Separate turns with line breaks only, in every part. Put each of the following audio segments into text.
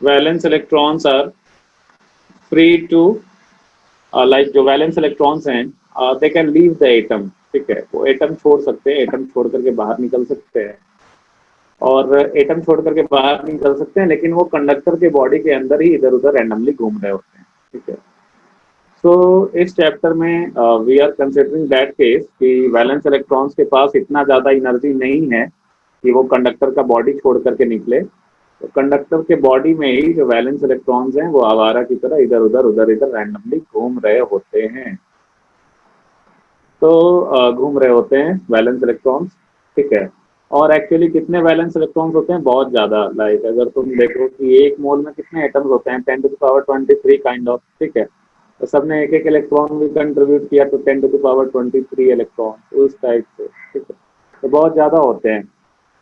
Valence electrons are free to like जो valence electrons हैं they can leave the atom, ठीक है, वो एटम छोड़ सकते हैं, एटम छोड़ करके बाहर निकल सकते हैं, और एटम छोड़ करके बाहर निकल सकते हैं, लेकिन वो कंडक्टर के बॉडी के अंदर ही इधर उधर रैंडमली घूम रहे होते हैं, ठीक है। सो इस चैप्टर में we are considering that case कि वैलेंस इलेक्ट्रॉन्स के पास इतना ज्यादा एनर्जी नहीं है कि वो कंडक्टर का बॉडी छोड़ करके निकले, तो कंडक्टर के बॉडी में ही जो वैलेंस इलेक्ट्रॉन्स हैं वो आवारा की तरह इधर इधर रैंडमली घूम रहे होते हैं। तो घूम रहे होते हैं वैलेंस इलेक्ट्रॉन्स, ठीक है। और एक्चुअली कितने वैलेंस इलेक्ट्रॉन्स होते हैं? बहुत ज्यादा। लाइक अगर तुम देखो कि एक मोल में कितने एटम्स होते हैं, 10⁻23 काइंड ऑफ, ठीक है। तो सबने एक एक इलेक्ट्रॉन भी कंट्रीब्यूट किया तो 10⁻23 इलेक्ट्रॉन उस टाइप से, ठीक है। तो बहुत ज्यादा होते हैं।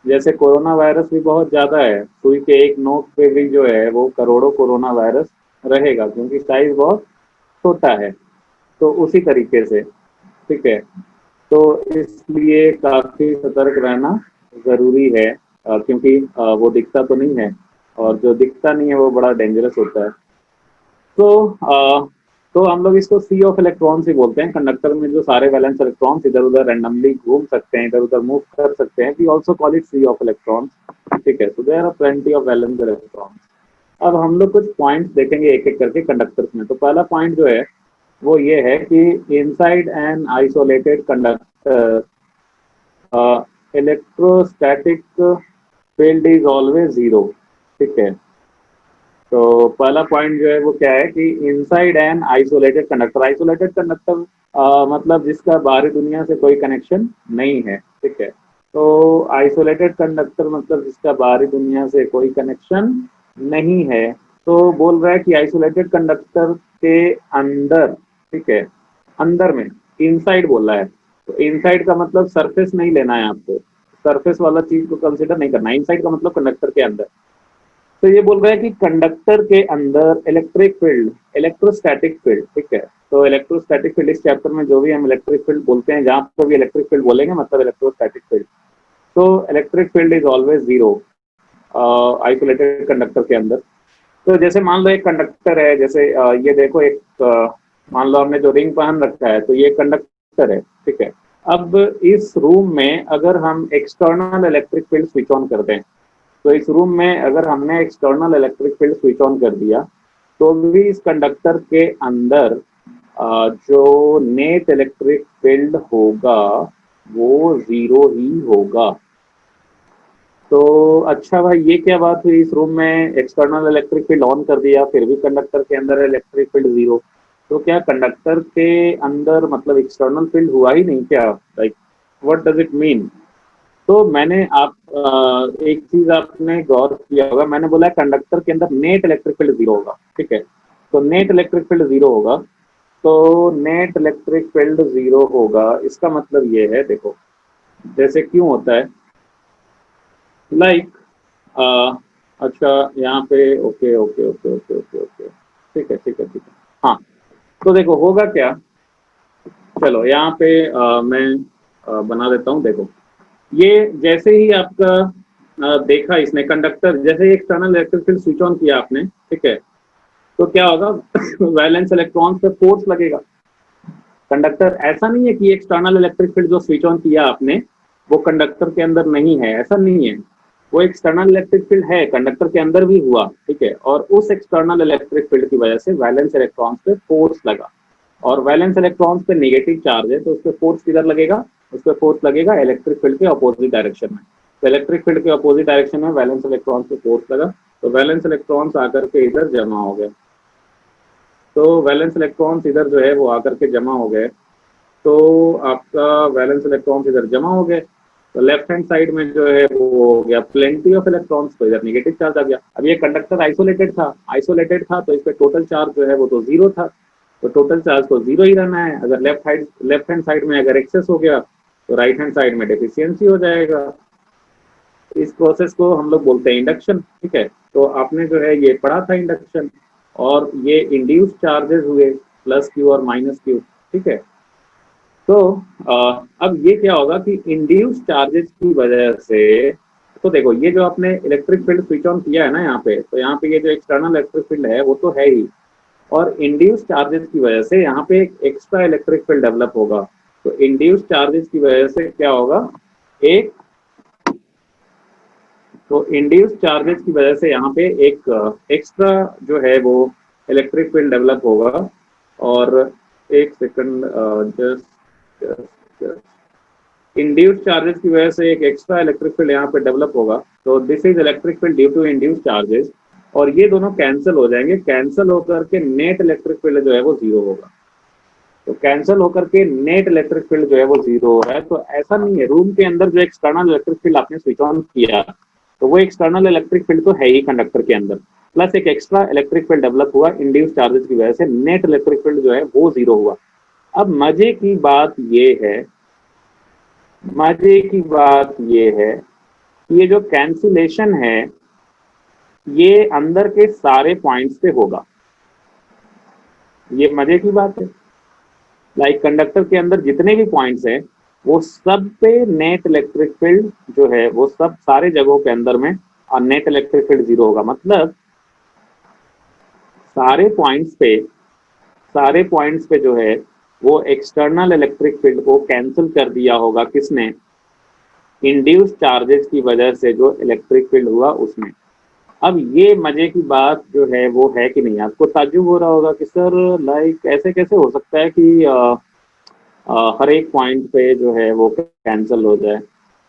जैसे कोरोना वायरस भी बहुत ज्यादा है, सुई के एक नोक पे भी जो है वो करोड़ों कोरोना वायरस रहेगा, क्योंकि साइज बहुत छोटा है। तो उसी तरीके से, ठीक है, तो इसलिए काफी सतर्क रहना जरूरी है, क्योंकि वो दिखता तो नहीं है, और जो दिखता नहीं है वो बड़ा डेंजरस होता है। तो तो हम लोग इसको सी ऑफ इलेक्ट्रॉन्स ही बोलते हैं। कंडक्टर में जो सारे वैलेंस इलेक्ट्रॉन्स इधर उधर रैंडमली घूम सकते हैं, इधर उधर मूव कर सकते हैं, we also call it sea of electrons, ठीक है। So there are plenty of valence electrons. अब हम लोग कुछ पॉइंट्स देखेंगे एक एक करके कंडक्टर्स में। तो पहला पॉइंट जो है वो ये है कि inside an isolated conductor electrostatic field is always zero, ठीक है। तो पहला पॉइंट जो है वो क्या है कि inside an isolated conductor, isolated conductor मतलब जिसका बाहरी दुनिया से कोई कनेक्शन नहीं है, ठीक है। तो आइसोलेटेड कंडक्टर मतलब जिसका बाहरी दुनिया से कोई कनेक्शन नहीं है। तो बोल रहा है कि आइसोलेटेड कंडक्टर के अंदर, ठीक है, अंदर में, इनसाइड बोल रहा है। तो इनसाइड का मतलब सरफेस नहीं लेना है आपको, सरफेस वाला चीज को कंसिडर नहीं करना। इनसाइड का मतलब कंडक्टर के अंदर। तो ये बोल रहा है कि कंडक्टर के अंदर इलेक्ट्रिक फील्ड, इलेक्ट्रोस्टैटिक फील्ड, ठीक है। तो इलेक्ट्रोस्टैटिक फील्ड इस चैप्टर में जो भी हम इलेक्ट्रिक फील्ड बोलते हैं, जहां पर भी इलेक्ट्रिक फील्ड बोलेंगे मतलब इलेक्ट्रोस्टैटिक फील्ड। तो electric field is always zero isolated conductor के अंदर। तो जैसे मान लो एक कंडक्टर है, जैसे ये देखो एक मान लो हमने जो रिंग पहन रखा है, तो ये कंडक्टर है, ठीक है। अब इस रूम में अगर हम external electric field switch on कर दें, तो इस रूम में अगर हमने external electric field switch on कर दिया, तो भी इस कंडक्टर के अंदर जो नेट इलेक्ट्रिक फील्ड होगा वो जीरो ही होगा। तो अच्छा भाई, ये क्या बात हुई? इस रूम में एक्सटर्नल इलेक्ट्रिक फील्ड ऑन कर दिया फिर भी कंडक्टर के अंदर इलेक्ट्रिक फील्ड जीरो। तो क्या कंडक्टर के अंदर मतलब एक्सटर्नल फील्ड हुआ ही नहीं क्या? Like what does it mean? तो मैंने एक चीज आपने गौर किया होगा, मैंने बोला कंडक्टर के अंदर नेट इलेक्ट्रिक फील्ड जीरो होगा, ठीक है। तो नेट इलेक्ट्रिक फील्ड जीरो होगा, तो नेट इलेक्ट्रिक फील्ड जीरो होगा, इसका मतलब ये है, देखो जैसे क्यों होता है, लाइक अच्छा यहाँ पे okay okay okay okay okay okay, ठीक है ठीक है ठीक है, हाँ। तो देखो होगा क्या, चलो यहाँ पे मैं बना देता हूँ। देखो ये जैसे ही आपका देखा इसने कंडक्टर, जैसे ही external electric field switch on किया आपने, ठीक है, तो क्या होगा वैलेंस इलेक्ट्रॉन पे फोर्स लगेगा। कंडक्टर, ऐसा नहीं है कि एक्सटर्नल इलेक्ट्रिक फील्ड जो स्विच ऑन किया आपने वो कंडक्टर के अंदर नहीं है, ऐसा नहीं है। वो एक्सटर्नल इलेक्ट्रिक फील्ड है, कंडक्टर के अंदर भी हुआ, ठीक है। और उस एक्सटर्नल इलेक्ट्रिक फील्ड की वजह से वैलेंस इलेक्ट्रॉन्स पे फोर्स लगा, और वैलेंस इलेक्ट्रॉन्स पे नेगेटिव चार्ज है, तो उस पर फोर्स किधर लगेगा? उस पर फोर्स लगेगा इलेक्ट्रिक फील्ड के अपोजिट डायरेक्शन में। तो इलेक्ट्रिक फील्ड के अपोजिट डायरेक्शन में वैलेंस इलेक्ट्रॉन्स पे फोर्स लगा, तो वैलेंस इलेक्ट्रॉन्स आकर के इधर जमा हो गए। तो वैलेंस इलेक्ट्रॉन्स इधर जो है वो आकर के जमा हो गए। तो आपका वैलेंस इलेक्ट्रॉन्स इधर जमा हो गए, तो लेफ्ट हैंड साइड में जो है वो हो गया प्लेंटी ऑफ इलेक्ट्रॉन्स, तो इधर नेगेटिव चार्ज आ गया। अब ये कंडक्टर आइसोलेटेड था तो इस पे टोटल चार्ज जो है वो तो जीरो था, तो टोटल चार्ज तो जीरो ही रहना है। अगर लेफ्ट हैंड साइड में अगर एक्सेस हो गया तो राइट हैंड साइड में डेफिशिएंसी हो जाएगा। इस प्रोसेस को हम लोग बोलते हैं इंडक्शन, ठीक है। तो आपने जो है ये पढ़ा था इंडक्शन, और ये इंड्यूस चार्जेस हुए प्लस क्यू और माइनस क्यू, ठीक है। तो अब ये क्या होगा कि इंड्यूस चार्जेस की वजह से तो देखो ये जो आपने इलेक्ट्रिक फील्ड स्विच ऑन किया है ना यहाँ पे, तो यहाँ पे ये जो एक्सटर्नल इलेक्ट्रिक फील्ड है वो तो है ही, और इंड्यूस चार्जेस की वजह से यहाँ पे एक एक्स्ट्रा इलेक्ट्रिक फील्ड डेवलप होगा। तो इंड्यूस चार्जेस की वजह से क्या होगा, एक तो इंड्यूस चार्जेस की वजह से यहाँ पे एक एक्स्ट्रा जो है वो इलेक्ट्रिक फील्ड डेवलप होगा। और एक सेकंड, जस्ट इंड्यूस चार्जेस की वजह से एक एक्स्ट्रा इलेक्ट्रिक फील्ड यहाँ पे डेवलप होगा। तो this is electric field due to induce charges, और ये दोनों कैंसिल हो जाएंगे, कैंसिल होकर के नेट इलेक्ट्रिक फील्ड जो है वो जीरो होगा। तो कैंसिल होकर के नेट इलेक्ट्रिक फील्ड जो है वो जीरो हो रहा है। तो ऐसा नहीं है, रूम के अंदर जो एक्सटर्नल इलेक्ट्रिक फील्ड आपने स्विच ऑन किया तो वो एक्सटर्नल इलेक्ट्रिक फील्ड तो है ही कंडक्टर के अंदर, प्लस एक एक्स्ट्रा इलेक्ट्रिक फील्ड डेवलप हुआ इंड्यूस चार्जेस की वजह से, नेट इलेक्ट्रिक फील्ड जो है वो जीरो हुआ। अब मजे की बात ये है, मजे की बात ये है, ये जो कैंसिलेशन है ये अंदर के सारे पॉइंट्स पे होगा। ये मजे की बात है, लाइक कंडक्टर के अंदर जितने भी पॉइंट्स हैं वो सब पे नेट इलेक्ट्रिक फील्ड जो है वो सब सारे जगहों के अंदर में, और नेट इलेक्ट्रिक फील्ड जीरो होगा। मतलब सारे पॉइंट्स पे जो है वो एक्सटर्नल इलेक्ट्रिक फील्ड को कैंसिल कर दिया होगा, किसने, इंड्यूस चार्जेस की वजह से जो इलेक्ट्रिक फील्ड हुआ उसमें। अब ये मजे की बात जो है वो है कि नहीं, आपको ताज्जुब हो रहा होगा कि सर लाइक ऐसे कैसे हो सकता है कि हर एक पॉइंट पे जो है वो कैंसिल हो जाए।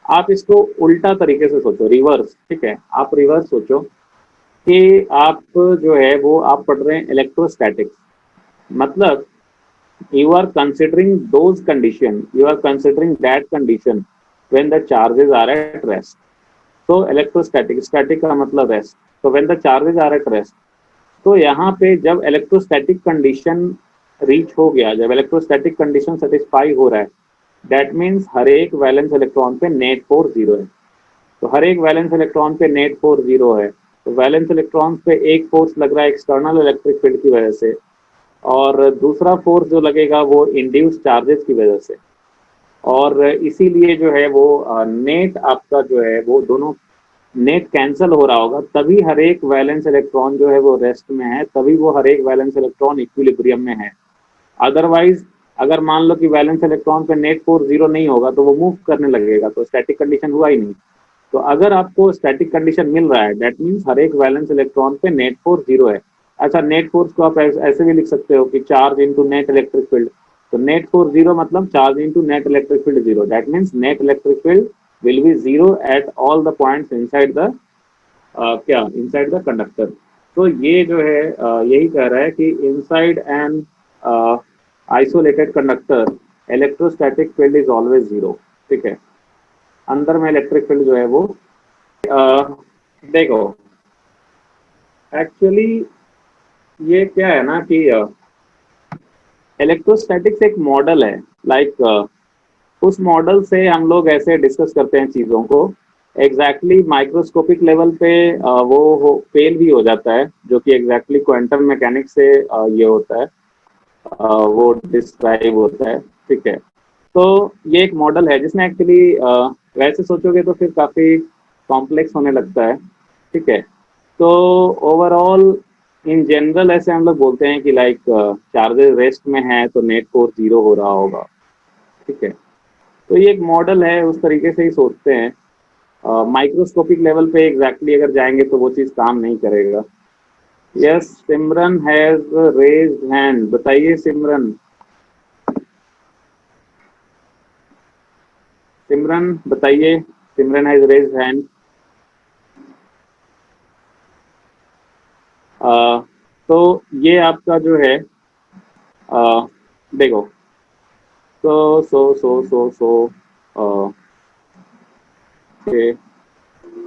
आप इसको उल्टा तरीके से सोचो, रिवर्स, ठीक है, आप रिवर्स सोचो कि आप जो है वो आप पढ़ रहे हैं इलेक्ट्रोस्टैटिक्स, मतलब you are considering those condition, you are considering that condition when the charges are at rest. So electrostatic, static का मतलब rest, so when the charges are at rest, तो यहाँ पे जब इलेक्ट्रोस्टैटिक कंडीशन रीच हो गया, जब इलेक्ट्रोस्टैटिक कंडीशन सेटिस्फाई हो रहा है, दैट मीन्स हर एक वैलेंस इलेक्ट्रॉन पे नेट फोर्स जीरो है। तो हर एक वैलेंस इलेक्ट्रॉन पे नेट फोर्स जीरो है, तो वैलेंस इलेक्ट्रॉन पे एक फोर्स लग रहा है एक्सटर्नल इलेक्ट्रिक फील्ड की वजह से, और दूसरा फोर्स जो लगेगा वो इंड्यूस चार्जेस की वजह से, और इसीलिए जो है वो नेट आपका जो है वो दोनों नेट कैंसिल हो रहा होगा, तभी हर एक वैलेंस इलेक्ट्रॉन जो है वो रेस्ट में है, तभी वो हर एक वैलेंस इलेक्ट्रॉन इक्विलिब्रियम में है। अदरवाइज अगर मान लो कि वैलेंस इलेक्ट्रॉन पे नेट फोर्स जीरो नहीं होगा तो वो मूव करने लगेगा, तो स्टैटिक कंडीशन हुआ ही नहीं। तो अगर आपको स्टैटिक कंडीशन मिल रहा है दैट मीन्स हर एक वैलेंस इलेक्ट्रॉन पे नेट फोर्स जीरो है। अच्छा, नेट फोर्स को आप ऐसे भी लिख सकते हो कि charge into net electric field, तो नेट फोर्स जीरो मतलब charge into net electric field zero, that means net electric field will be zero eight all the points inside the क्या इनसाइड द कंडक्टर। तो ये जो है यही कह रहा है कि inside an isolated conductor electrostatic field is always zero, ठीक है, अंदर में इलेक्ट्रिक फील्ड जो है वो देखो एक्चुअली ये क्या है ना कि इलेक्ट्रोस्टैटिक्स एक मॉडल है, लाइक उस मॉडल से हम लोग ऐसे डिस्कस करते हैं चीज़ों को, एग्जैक्टली माइक्रोस्कोपिक लेवल पे वो फेल भी हो जाता है, जो कि एग्जैक्टली क्वांटम मैकेनिक्स से ये होता है, वो डिस्क्राइब होता है, ठीक है। तो ये एक मॉडल है जिसने एक्चुअली वैसे सोचोगे तो फिर काफ़ी कॉम्प्लेक्स होने लगता है, ठीक है। तो ओवरऑल इन जनरल ऐसे हम लोग बोलते हैं कि लाइक चार्जेस रेस्ट में है तो नेट फोर्स जीरो हो रहा होगा, ठीक है। तो ये एक मॉडल है, उस तरीके से ही सोचते हैं। माइक्रोस्कोपिक लेवल पे एग्जैक्टली अगर जाएंगे तो वो चीज़ काम नहीं करेगा। Yes, Simran has raised hand, बताइए सिमरन। सिमरन बताइए, सिमरन हैज रेज्ड हैंड। तो ये आपका जो है देखो,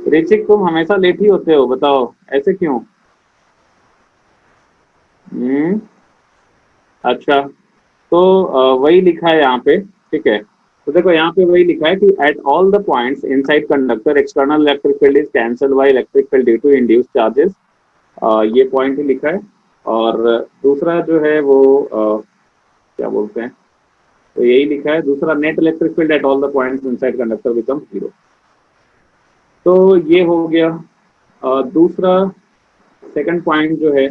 ऋचिक तुम हमेशा लेट ही होते हो, बताओ ऐसे क्यों? अच्छा, तो वही लिखा है यहाँ पे, ठीक है। तो देखो यहाँ पे वही लिखा है कि at all the points inside conductor external electric field is cancelled by electric field due to induced charges, ये पॉइंट ही लिखा है। और दूसरा जो है वो क्या बोलते हैं, तो यही लिखा है दूसरा, net electric field at all the points inside conductor become zero. तो ये हो गया दूसरा। सेकंड पॉइंट जो है,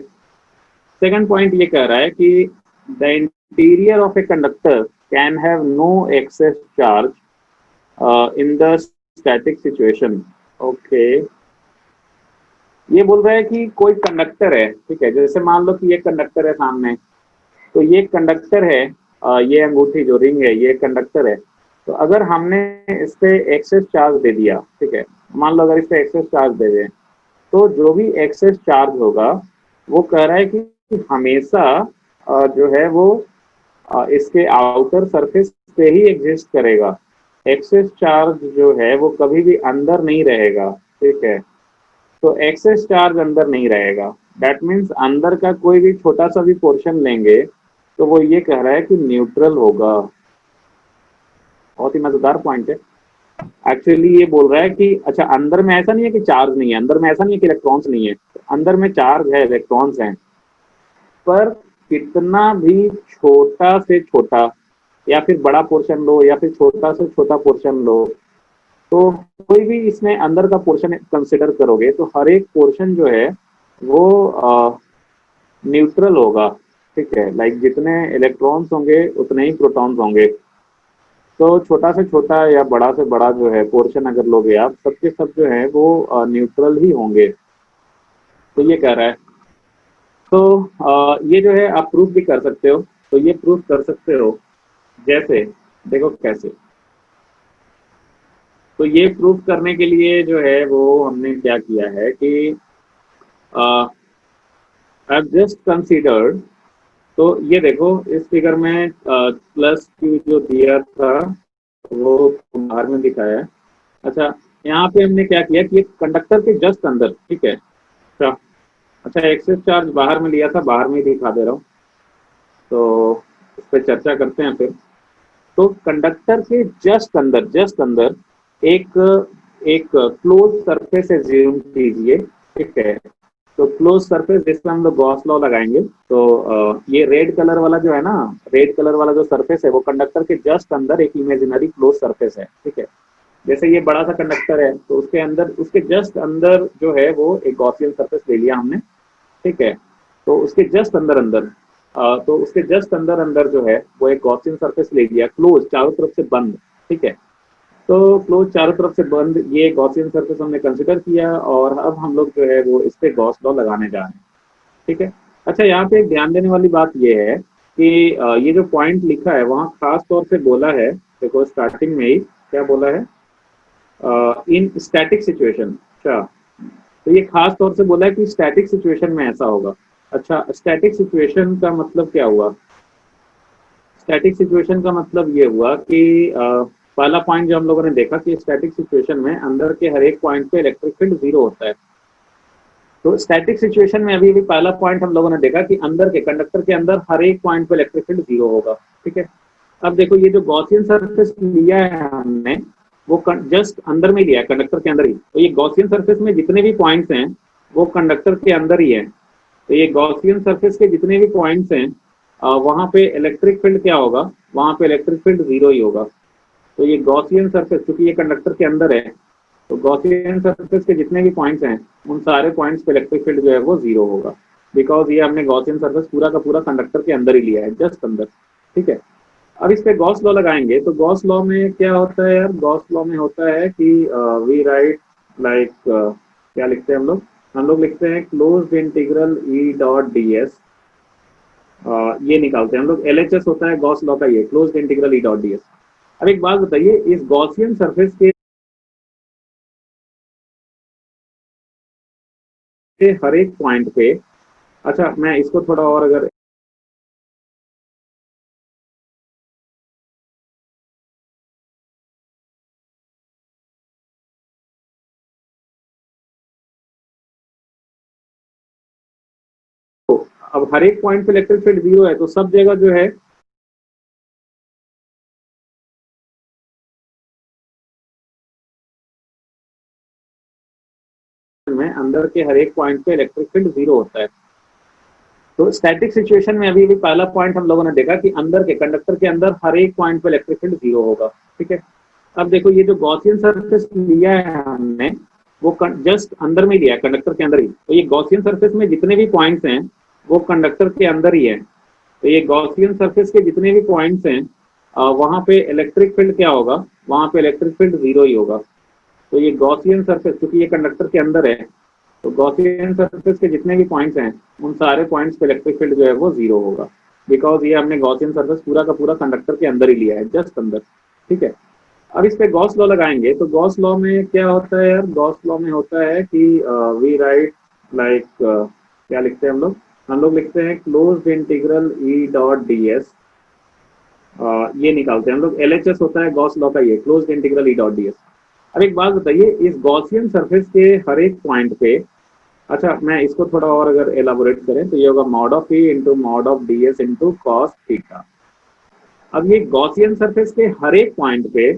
सेकंड पॉइंट ये कह रहा है कि the interior of a conductor can have no excess charge in the static situation. Okay, ये बोल रहा है कि कोई कंडक्टर है, ठीक है, जैसे मान लो कि ये कंडक्टर है सामने, तो ये कंडक्टर है, ये अंगूठी जो रिंग है ये कंडक्टर है। तो अगर हमने इस पे एक्सेस चार्ज दे दिया, ठीक है, मान लो अगर इस पे एक्सेस चार्ज दे दें, तो जो भी एक्सेस चार्ज होगा वो कह रहा है कि हमेशा जो है वो इसके आउटर सरफेस पे ही एग्जिस्ट करेगा। एक्सेस चार्ज जो है वो कभी भी अंदर नहीं रहेगा, ठीक है। तो एक्सेस चार्ज अंदर नहीं रहेगा, दैट मीन्स अंदर का कोई भी छोटा सा भी पोर्शन लेंगे तो वो ये कह रहा है कि न्यूट्रल होगा। बहुत ही मजेदार पॉइंट है। एक्चुअली ये बोल रहा है कि अच्छा, अंदर में ऐसा नहीं है कि चार्ज नहीं है, अंदर में ऐसा नहीं है कि इलेक्ट्रॉन्स नहीं है, अंदर में चार्ज है, इलेक्ट्रॉन्स हैं, पर कितना भी छोटा से छोटा या फिर बड़ा पोर्शन लो या फिर छोटा से छोटा पोर्शन लो, तो कोई भी इसमें अंदर का पोर्शन कंसिडर करोगे तो हर एक पोर्शन जो है वो न्यूट्रल होगा, ठीक है। लाइक जितने इलेक्ट्रॉन्स होंगे उतने ही प्रोटॉन्स होंगे। तो छोटा से छोटा या बड़ा से बड़ा जो है पोर्शन अगर लोगे आप, सबके सब जो है वो न्यूट्रल ही होंगे। तो ये कह रहा है। तो ये जो है आप प्रूफ भी कर सकते हो। तो ये प्रूफ कर सकते हो जैसे, देखो कैसे। तो ये प्रूफ करने के लिए जो है वो हमने क्या किया है कि आई जस्ट कंसीडर्ड। तो ये देखो इस फिगर में प्लस क्यू जो दिया था वो बाहर में दिखाया है। अच्छा, यहाँ पे हमने क्या किया कि कंडक्टर के जस्ट अंदर, ठीक है। अच्छा, एक्सेस चार्ज बाहर में लिया था, बाहर में दिखा दे रहा हूँ, तो इस पर चर्चा करते हैं फिर। तो कंडक्टर के जस्ट अंदर एक एक क्लोज सरफेस एज्यूम कीजिए, ठीक है। तो क्लोज सरफेस जिसमें हम लोग गॉस लॉ लगाएंगे, तो ये रेड कलर वाला जो है ना, रेड कलर वाला जो सरफेस है वो कंडक्टर के जस्ट अंदर एक इमेजिनरी क्लोज सरफेस है, ठीक है। जैसे ये बड़ा सा कंडक्टर है तो उसके अंदर, उसके जस्ट अंदर जो है वो एक गॉसियन सरफेस ले लिया हमने, ठीक है। तो उसके जस्ट अंदर तो उसके जस्ट अंदर अंदर जो है वो एक गॉसियन सरफेस ले लिया, क्लोज, चारों तरफ से बंद, ठीक है। तो क्लोज चारों तरफ से बंद ये गॉसियन सरफेस हमने कंसिडर किया, और अब हम लोग जो है वो इस पे गॉस लॉ लगाने जा रहे हैं, ठीक है। अच्छा, यहाँ पे एक ध्यान देने वाली बात ये है कि ये जो पॉइंट लिखा है वहाँ खास तौर से बोला है, देखो स्टार्टिंग में ही क्या बोला है, इन स्टैटिक सिचुएशन। अच्छा, तो ये खास तौर से बोला है कि स्टैटिक सिचुएशन में ऐसा होगा। अच्छा, स्टैटिक सिचुएशन का मतलब क्या हुआ? स्टैटिक सिचुएशन का मतलब ये हुआ कि पहला पॉइंट जो हम लोगों ने देखा कि स्टैटिक सिचुएशन में अंदर के हर एक पॉइंट पे इलेक्ट्रिक फील्ड जीरो होता है। तो स्टैटिक सिचुएशन में अभी पहला पॉइंट हम लोगों ने देखा कि अंदर के कंडक्टर के अंदर हर एक पॉइंट पे इलेक्ट्रिक फील्ड जीरो होगा, ठीक है। अब देखो ये जो गॉसियन सरफेस लिया है हमने वो जस्ट अंदर में लिया है, कंडक्टर के अंदर ही। तो ये गॉसियन सरफेस में जितने भी पॉइंट्स हैं वो कंडक्टर के अंदर ही है। तो ये गॉसियन सरफेस के जितने भी पॉइंट्स हैं वहां पे इलेक्ट्रिक फील्ड क्या होगा, वहां पे इलेक्ट्रिक फील्ड जीरो ही होगा। तो ये गॉसियन सरफेस, क्योंकि ये कंडक्टर के अंदर है, तो गॉसियन सरफेस के जितने भी पॉइंट्स हैं उन सारे पॉइंट्स पे इलेक्ट्रिक फील्ड जो है वो जीरो होगा, बिकॉज ये हमने गॉसियन सरफेस पूरा का पूरा कंडक्टर के अंदर ही लिया है, जस्ट अंदर, ठीक है। अब इस पे गॉस लॉ लगाएंगे तो गॉस लॉ में क्या होता है यार, गॉस लॉ में होता है कि वी राइट लाइक, क्या लिखते हैं हम लोग लिखते हैं closed integral E dot D S, ये निकालते हैं हम लोग। LHS होता है गॉस लॉ का, ये closed integral E dot D S. अब एक बात बताइए, इस गॉसियन सरफेस के हर एक पॉइंट पे, अच्छा मैं इसको थोड़ा और अगर अब हर एक पॉइंट पे इलेक्ट्रिक फील्ड जीरो है, तो सब जगह जो है में अंदर के हर एक पॉइंट पे इलेक्ट्रिक फील्ड जीरो होता है। तो स्टैटिक सिचुएशन में अभी पहला पॉइंट हम लोगों ने देखा कि अंदर के कंडक्टर के अंदर हर एक पॉइंट पे इलेक्ट्रिक फील्ड जीरो होगा, ठीक है। अब देखो ये जो गॉसियन सरफेस लिया है हमने, वो जस्ट अंदर में लिया है, कंडक्टर के अंदर ही। तो ये गॉसियन सरफेस में जितने भी पॉइंट्स हैं वो कंडक्टर के अंदर ही है। तो ये गॉसियन सरफेस के जितने भी पॉइंट्स हैं वहां पे इलेक्ट्रिक फील्ड क्या होगा, वहां पे इलेक्ट्रिक फील्ड जीरो ही होगा। तो ये गॉसियन सरफेस क्योंकि ये कंडक्टर के अंदर है, तो गॉसियन सरफेस के जितने भी पॉइंट्स हैं उन सारे पॉइंट्स पे इलेक्ट्रिक फील्ड जो है वो जीरो होगा, बिकॉज ये हमने गॉसियन सरफेस पूरा का पूरा कंडक्टर के अंदर ही लिया है, जस्ट अंदर। ठीक है, अब इस पे गॉस लॉ लगाएंगे। तो गॉस लॉ में क्या होता है यार, गॉस लॉ में होता है कि वी राइट लाइक क्या लिखते हैं हम लोग लिखते हैं closed integral E dot D S, ये निकालते हैं हम लोग। एलएचएस होता है गॉस लॉ का, ये closed integral E dot D S. अब एक बात बताइए, इस गॉसियन सरफेस के हर एक पॉइंट पे, अच्छा मैं इसको थोड़ा और अगर एलाबोरेट करें तो ये होगा mod of E into mod of D S into cos theta. अब ये गॉसियन सरफेस के हर एक पॉइंट पे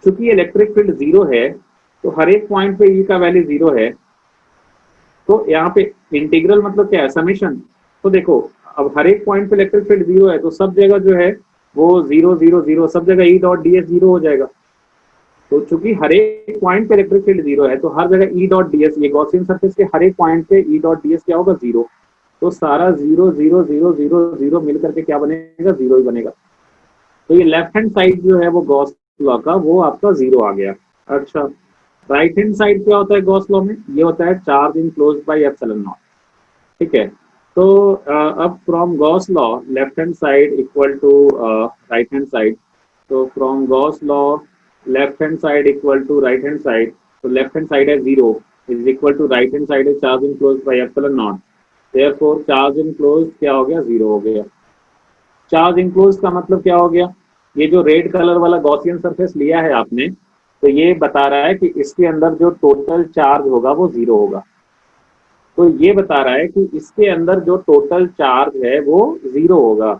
चूंकि इलेक्ट्रिक फील्ड जीरो है, तो हर एक पॉइंट पे ई का वैल्यू जीरो है, तो यहाँ पे इंटीग्रल मतलब क्या है, समेशन। तो देखो अब हर एक पॉइंट पे इलेक्ट्रिक फील्ड जीरो है, तो सब जगह जो है वो जीरो जीरो जीरो, सब जगह ई डॉट डी एस जीरो हो जाएगा। तो चूंकि हर एक पॉइंट पे इलेक्ट्रिक फील्ड जीरो है, तो हर जगह ई डॉट डी एस, ये गॉसियन सरफेस के हर एक पॉइंट पे ई डॉट डी एस क्या होगा, जीरो। तो सारा zero zero zero zero zero मिल करके क्या बनेगा, जीरो ही बनेगा। तो ये लेफ्ट हैंड साइड जो है वो गॉस लॉ का वो आपका जीरो आ गया। अच्छा, राइट हैंड साइड क्या होता है गॉस लॉ में, ये होता है charge enclosed by epsilon naught. ठीक है, तो अब from Gauss law left hand side equal to right hand side, तो from Gauss law left hand side equal to right hand side, तो लेफ्ट हैंड साइड है zero is equal to right hand side है charge enclosed by epsilon naught, therefore charge enclosed क्या हो गया, zero हो गया। Charge enclosed का मतलब क्या हो गया, ये जो रेड कलर वाला गॉसियन सरफेस लिया है आपने, तो ये बता रहा है कि इसके अंदर जो टोटल चार्ज होगा वो जीरो होगा। तो ये बता रहा है कि इसके अंदर जो टोटल चार्ज है वो जीरो होगा।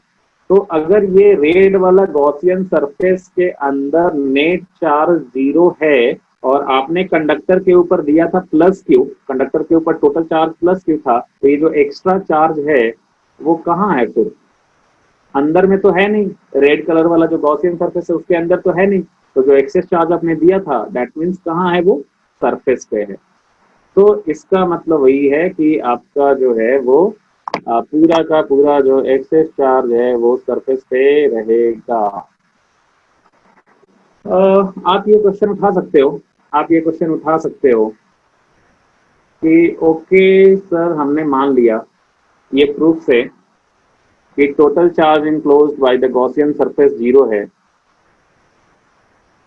तो अगर ये रेड वाला गॉसियन सरफेस के अंदर नेट चार्ज जीरो है और आपने कंडक्टर के ऊपर दिया था प्लस क्यू, कंडक्टर के ऊपर टोटल चार्ज प्लस क्यू था, तो ये जो एक्स्ट्रा चार्ज है वो कहाँ है, फिर अंदर में तो है नहीं। रेड कलर वाला जो गॉसियन सरफेस है उसके अंदर तो है नहीं, तो जो एक्सेस चार्ज आपने दिया था दैट मीन्स कहाँ है, वो सरफेस पे है। तो इसका मतलब वही है कि आपका जो है वो पूरा का पूरा जो एक्सेस चार्ज है वो सरफेस पे रहेगा। आप ये क्वेश्चन उठा सकते हो, आप ये क्वेश्चन उठा सकते हो कि ओके सर हमने मान लिया ये प्रूफ से कि total charge enclosed by the Gaussian surface zero है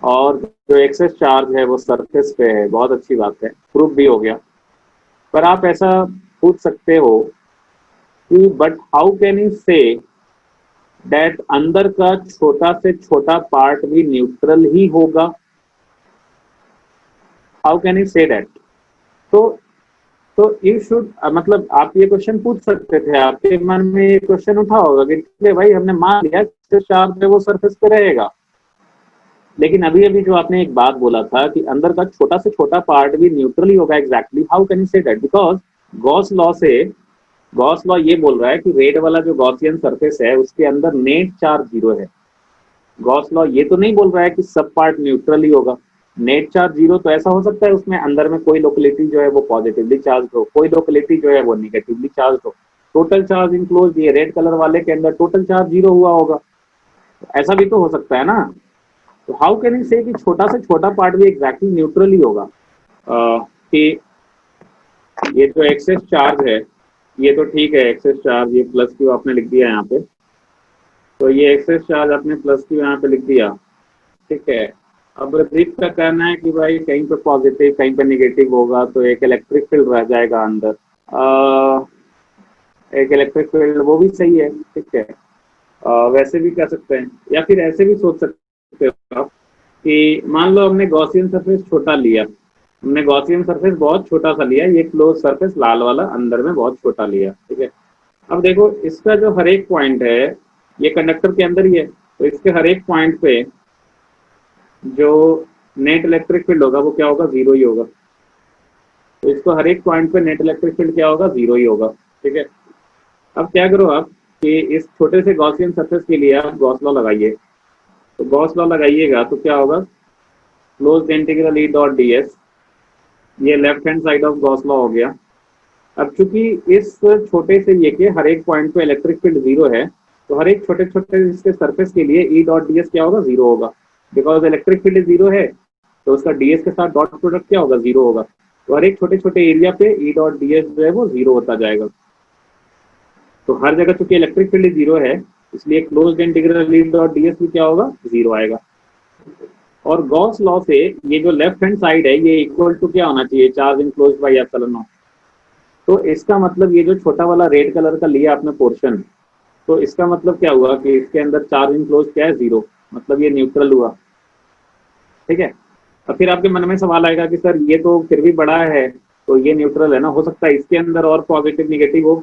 और जो एक्सेस चार्ज है वो सरफेस पे है, बहुत अच्छी बात है, प्रूफ भी हो गया। पर आप ऐसा पूछ सकते हो कि but how can you say that अंदर का छोटा से छोटा पार्ट भी न्यूट्रल ही होगा, how can you say that. तो यू शुड मतलब आप ये क्वेश्चन पूछ सकते थे, आपके मन में ये क्वेश्चन उठा होगा कि भाई हमने मान लिया चार्ज है वो सरफेस पे रहेगा, लेकिन अभी अभी जो आपने एक बात बोला था कि अंदर का छोटा से छोटा पार्ट भी न्यूट्रल ही होगा, exactly how can you say that, because Gauss law से, गॉस लॉ ये बोल रहा है कि रेड वाला जो गॉसियन सरफेस है उसके अंदर नेट चार्ज जीरो है। गॉस लॉ ये तो नहीं बोल रहा है कि सब पार्ट न्यूट्रल ही होगा। नेट चार्ज जीरो तो ऐसा हो सकता है उसमें अंदर में कोई लोकेलिटी जो है वो पॉजिटिवली चार्ज हो, कोई लोकेलिटी जो है वो निगेटिवली चार्ज हो। टोटल चार्ज इनक्लोज, ये रेड कलर वाले के अंदर टोटल चार्ज जीरो हुआ होगा, ऐसा भी तो हो सकता है ना। तो हाउ कैन यू से कि छोटा से छोटा पार्ट भी एग्जैक्टली न्यूट्रल ही होगा। कि ये जो एक्सेस चार्ज है ये तो ठीक है, एक्सेस चार्ज ये प्लस क्यू आपने लिख दिया यहाँ पे, तो ये एक्सेस चार्ज आपने प्लस क्यू यहाँ पे लिख दिया, ठीक है। अब रिप का कहना है कि भाई कहीं पे पॉजिटिव कहीं पे निगेटिव होगा, तो एक इलेक्ट्रिक फील्ड रह जाएगा अंदर, एक इलेक्ट्रिक फील्ड, वो भी सही है, ठीक है। वैसे भी कर सकते हैं या फिर ऐसे भी सोच सकते हो आप कि मान लो हमने गॉसियन सरफेस छोटा लिया, हमने गॉसियन सरफेस बहुत छोटा सा लिया, ये क्लोज सरफेस लाल वाला अंदर में बहुत छोटा लिया, ठीक है। अब देखो इसका जो हर एक पॉइंट है ये कंडक्टर के अंदर ही है, तो इसके हर एक पॉइंट पे जो नेट इलेक्ट्रिक फील्ड होगा वो क्या होगा, जीरो ही होगा। तो इसको हर एक पॉइंट पे नेट इलेक्ट्रिक फील्ड क्या होगा, जीरो ही होगा, ठीक है। अब क्या करो आप कि इस छोटे से गॉसियन सरफेस के लिए आप गॉस लॉ लगाइए, तो गॉस लॉ लगाइएगा तो क्या होगा, closed integral E dot D S ये left hand side of Gauss law हो गया। अब चूंकि इस छोटे से ये के हर एक पॉइंट पे इलेक्ट्रिक फील्ड जीरो है, तो हर एक छोटे छोटे इसके सरफेस के लिए ई डॉट डी एस क्या होगा, जीरो होगा। बिकॉज इलेक्ट्रिक फील्ड जीरो है तो उसका डीएस के साथ डॉट प्रोडक्ट क्या होगा, जीरो होगा। तो हर एक छोटे छोटे एरिया पे ई डॉट डी एस जो है वो जीरो होता जाएगा। तो हर जगह चूंकि इलेक्ट्रिक फील्ड जीरो है, इसलिए closed integral E dot D S भी क्या होगा, जीरो आएगा। और गॉस लॉ से ये जो लेफ्ट हैंड साइड है ये इक्वल टू क्या होना चाहिए, charge enclosed by epsilon naught. तो इसका मतलब ये जो छोटा वाला रेड कलर का लिया आपने पोर्शन, तो इसका मतलब क्या हुआ कि इसके अंदर चार्ज इनक्लोज क्या है, जीरो, मतलब ये न्यूट्रल हुआ। ठीक है। अब फिर आपके मन में सवाल आएगा कि सर ये तो फिर भी बड़ा है, तो ये न्यूट्रल है ना, हो सकता है इसके अंदर और पॉजिटिव निगेटिव हो,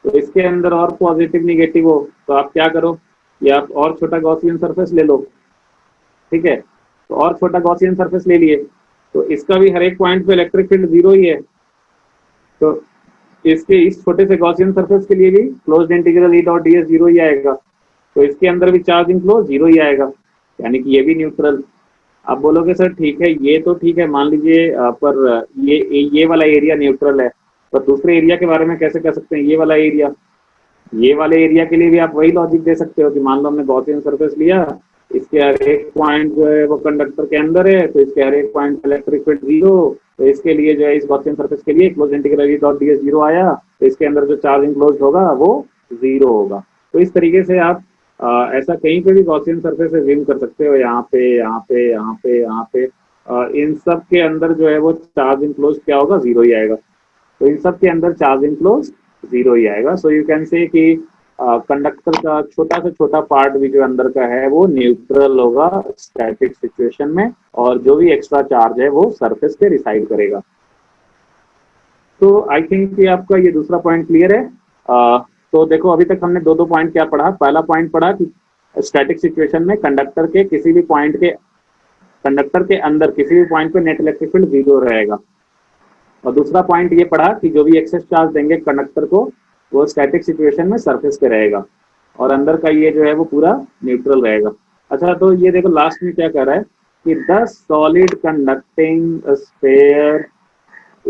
तो इसके अंदर और पॉजिटिव निगेटिव हो, तो आप क्या करो, या आप और छोटा गॉसियन सरफेस ले लो। ठीक है, तो और छोटा गॉसियन सरफेस ले लिए, तो इसका भी हर एक पॉइंट पे इलेक्ट्रिक फील्ड जीरो ही है, तो इसके इस छोटे से गॉसियन सरफेस के लिए भी closed integral E dot D S zero ही आएगा। तो इसके अंदर भी चार्ज इनक्लोज जीरो ही आएगा, यानी कि ये भी न्यूट्रल। आप बोलोगे सर ठीक है, ये तो ठीक है, मान लीजिए पर ये वाला एरिया न्यूट्रल है, पर दूसरे एरिया के बारे में कैसे कह सकते हैं, ये वाला एरिया, ये वाले एरिया के लिए भी आप वही लॉजिक दे सकते हो कि मान लो हमने गॉसियन सरफेस लिया, इसके हर एक पॉइंट जो है वो कंडक्टर के अंदर है, तो इसके हर एक पॉइंट इलेक्ट्रिक फील्ड जीरो, तो इसके लिए जो है इस गॉसियन सरफेस के लिए close integral E dot D S zero आया, तो इसके अंदर जो चार्ज इनक्लोज होगा वो जीरो होगा। तो इस तरीके से आप ऐसा कहीं पे भी गॉसियन सरफेस जिम कर सकते हो, यहाँ पे यहाँ पे यहाँ पे यहाँ पे इन सब के अंदर जो है वो चार्ज इनक्लोज क्या होगा, जीरो ही आएगा। तो इन सब के अंदर चार्ज इनक्लोज जीरो ही आएगा। सो यू कैन से कि कंडक्टर का छोटा से छोटा पार्ट भी जो अंदर का है वो न्यूट्रल होगा स्टैटिक सिचुएशन में, और जो भी एक्स्ट्रा चार्ज है वो सरफेस पे रिसाइड करेगा। तो आई थिंक ये आपका ये दूसरा पॉइंट क्लियर है। तो देखो अभी तक हमने दो दो पॉइंट क्या पढ़ा, पहला पॉइंट पढ़ा कि स्टैटिक सिचुएशन में कंडक्टर के किसी भी पॉइंट के, कंडक्टर के अंदर किसी भी पॉइंट पे नेट इलेक्ट्रिक फील्ड जीरो रहेगा। और दूसरा पॉइंट ये पढ़ा कि जो भी एक्सेस चार्ज देंगे कंडक्टर को वो स्टैटिक सिचुएशन में सरफेस पे रहेगा, और अंदर का ये जो है वो पूरा न्यूट्रल रहेगा। अच्छा, तो ये देखो लास्ट में क्या कह रहा है कि the solid conducting sphere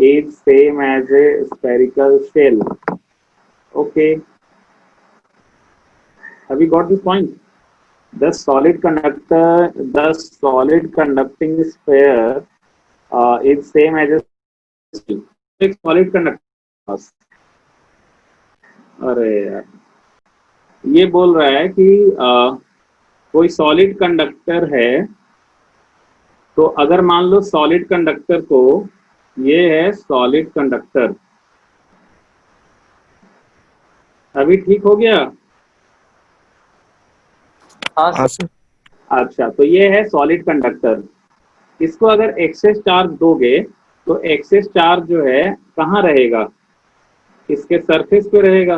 is same as a spherical shell. Okay, have you got this point? The solid conducting sphere is same as a solid conductor। अरे यार, ये बोल रहा है कि कोई सॉलिड कंडक्टर है, तो अगर मान लो सॉलिड कंडक्टर को, ये है सॉलिड कंडक्टर, अभी ठीक हो गया?
हाँ सर।
अच्छा, तो ये है सॉलिड कंडक्टर, इसको अगर एक्सेस चार्ज दोगे तो एक्सेस चार्ज जो है कहाँ रहेगा, इसके सरफेस पे रहेगा।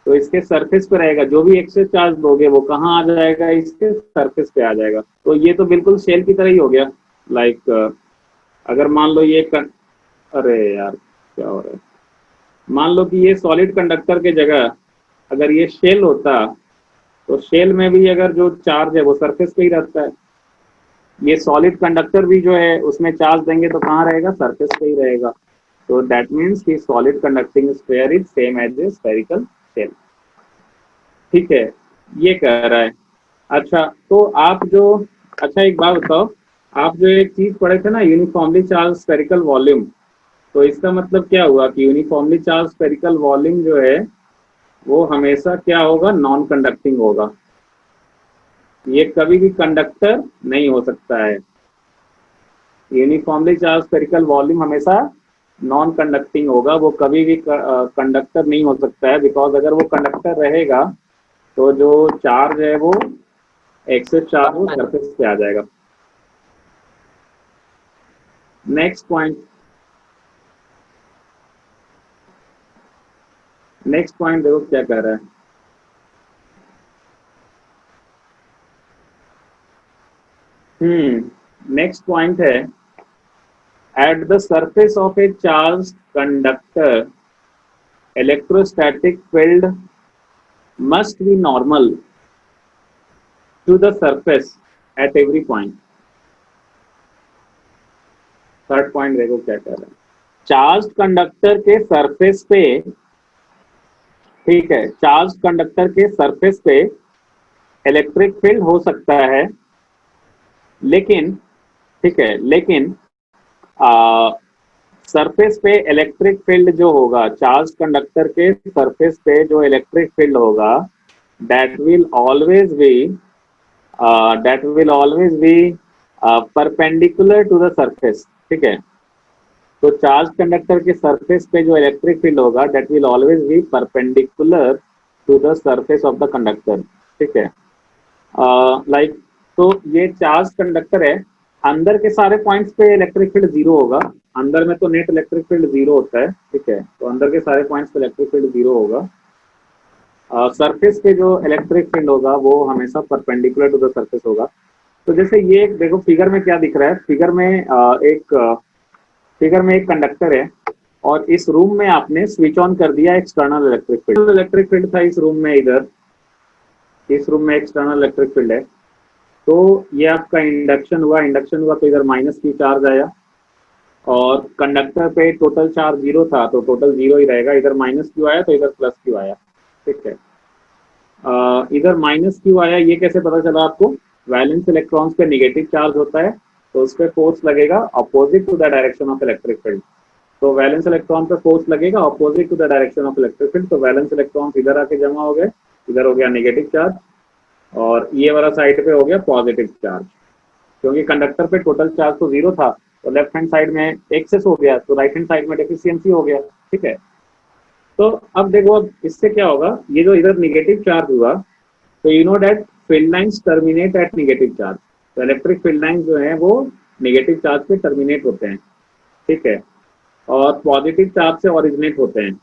तो इसके सरफेस पे रहेगा, जो भी एक्सेस चार्ज दोगे वो कहाँ आ जाएगा, इसके सरफेस पे आ जाएगा। तो ये तो बिल्कुल शेल की तरह ही हो गया। लाइक अगर मान लो ये अरे यार क्या हो रहा है, मान लो कि ये सॉलिड कंडक्टर के जगह अगर ये शेल होता, तो शेल में भी अगर जो चार्ज है वो सरफेस पे ही रहता है। ये सॉलिड कंडक्टर भी जो है उसमें चार्ज देंगे तो कहाँ रहेगा, सरफेस पे ही रहेगा। तो दैट मीन्स कि solid conducting sphere is same as a spherical shell. ठीक है, ये कह रहा है। अच्छा, तो आप जो, अच्छा एक बात बताओ, आप जो एक चीज पढ़े थे ना, यूनिफॉर्मली चार्ज स्फेरिकल वॉल्यूम, तो इसका मतलब क्या हुआ कि यूनिफॉर्मली चार्ज स्फेरिकल वॉल्यूम जो है वो हमेशा क्या होगा, नॉन कंडक्टिंग होगा। ये कभी भी कंडक्टर नहीं हो सकता है। यूनिफॉर्मली चार्ज स्फेरिकल वॉल्यूम हमेशा नॉन कंडक्टिंग होगा, वो कभी भी कंडक्टर नहीं हो सकता है। बिकॉज अगर वो कंडक्टर रहेगा तो जो चार्ज है वो एक्सेस चार्ज वो सरफेस पे आ जाएगा। नेक्स्ट पॉइंट, नेक्स्ट पॉइंट देखो क्या कह रहा है। नेक्स्ट पॉइंट है, at the surface of a charged conductor electrostatic field must be normal to the surface at every point। Third point देखो क्या कह रहा है। चार्ज कंडक्टर के सरफेस पे, ठीक है, चार्ज कंडक्टर के सरफेस पे इलेक्ट्रिक फील्ड हो सकता है, लेकिन, ठीक है, लेकिन सरफेस पे इलेक्ट्रिक फील्ड जो होगा, चार्ज कंडक्टर के सरफेस पे जो इलेक्ट्रिक फील्ड होगा, that will always B that will always be perpendicular to the surface, ठीक है। तो चार्ज कंडक्टर के सरफेस पे जो इलेक्ट्रिक फील्ड होगा that will always be perpendicular to the surface of the conductor, ठीक है। लाइक तो ये चार्ज कंडक्टर है, अंदर के सारे पॉइंट्स पे इलेक्ट्रिक फील्ड जीरो होगा, अंदर में तो नेट इलेक्ट्रिक फील्ड जीरो होता है, ठीक है, तो अंदर के सारे पॉइंट्स पे इलेक्ट्रिक फील्ड जीरो होगा। सरफेस पे जो इलेक्ट्रिक फील्ड होगा वो हमेशा परपेंडिकुलर टू द सरफेस होगा। तो जैसे ये देखो फिगर में क्या दिख रहा है, फिगर में एक कंडक्टर है और इस रूम में आपने स्विच ऑन कर दिया एक्सटर्नल इलेक्ट्रिक फील्ड था इस रूम में, इधर इस रूम में एक्सटर्नल इलेक्ट्रिक फील्ड है। तो ये आपका इंडक्शन हुआ तो इधर माइनस क्यू चार्ज आया, और कंडक्टर पे टोटल चार्ज जीरो था तो टोटल जीरो ही रहेगा, इधर माइनस क्यू आया तो इधर प्लस क्यू आया, ठीक है। इधर माइनस क्यू आया, ये कैसे पता चला आपको? वैलेंस इलेक्ट्रॉन्स पे नेगेटिव चार्ज होता है तो उस पर फोर्स लगेगा opposite to the direction of electric field. तो वैलेंस इलेक्ट्रॉन पे फोर्स लगेगा opposite to the direction of electric field, तो वैलेंस इलेक्ट्रॉन्स इधर आके जमा हो गए, इधर हो गया नेगेटिव चार्ज और ये वाला साइड पे हो गया पॉजिटिव चार्ज। क्योंकि कंडक्टर पे टोटल चार्ज तो जीरो था तो लेफ्ट हैंड साइड में एक्सेस हो गया तो राइट हैंड साइड में डेफिशिएंसी हो गया, ठीक है। तो अब देखो, अब इससे क्या होगा, ये जो इधर नेगेटिव चार्ज हुआ तो you know that field lines terminate at negative charge, तो इलेक्ट्रिक फील्ड लाइंस जो है वो नेगेटिव चार्ज पे टर्मिनेट होते हैं, ठीक है, और पॉजिटिव चार्ज से ओरिजिनेट होते हैं।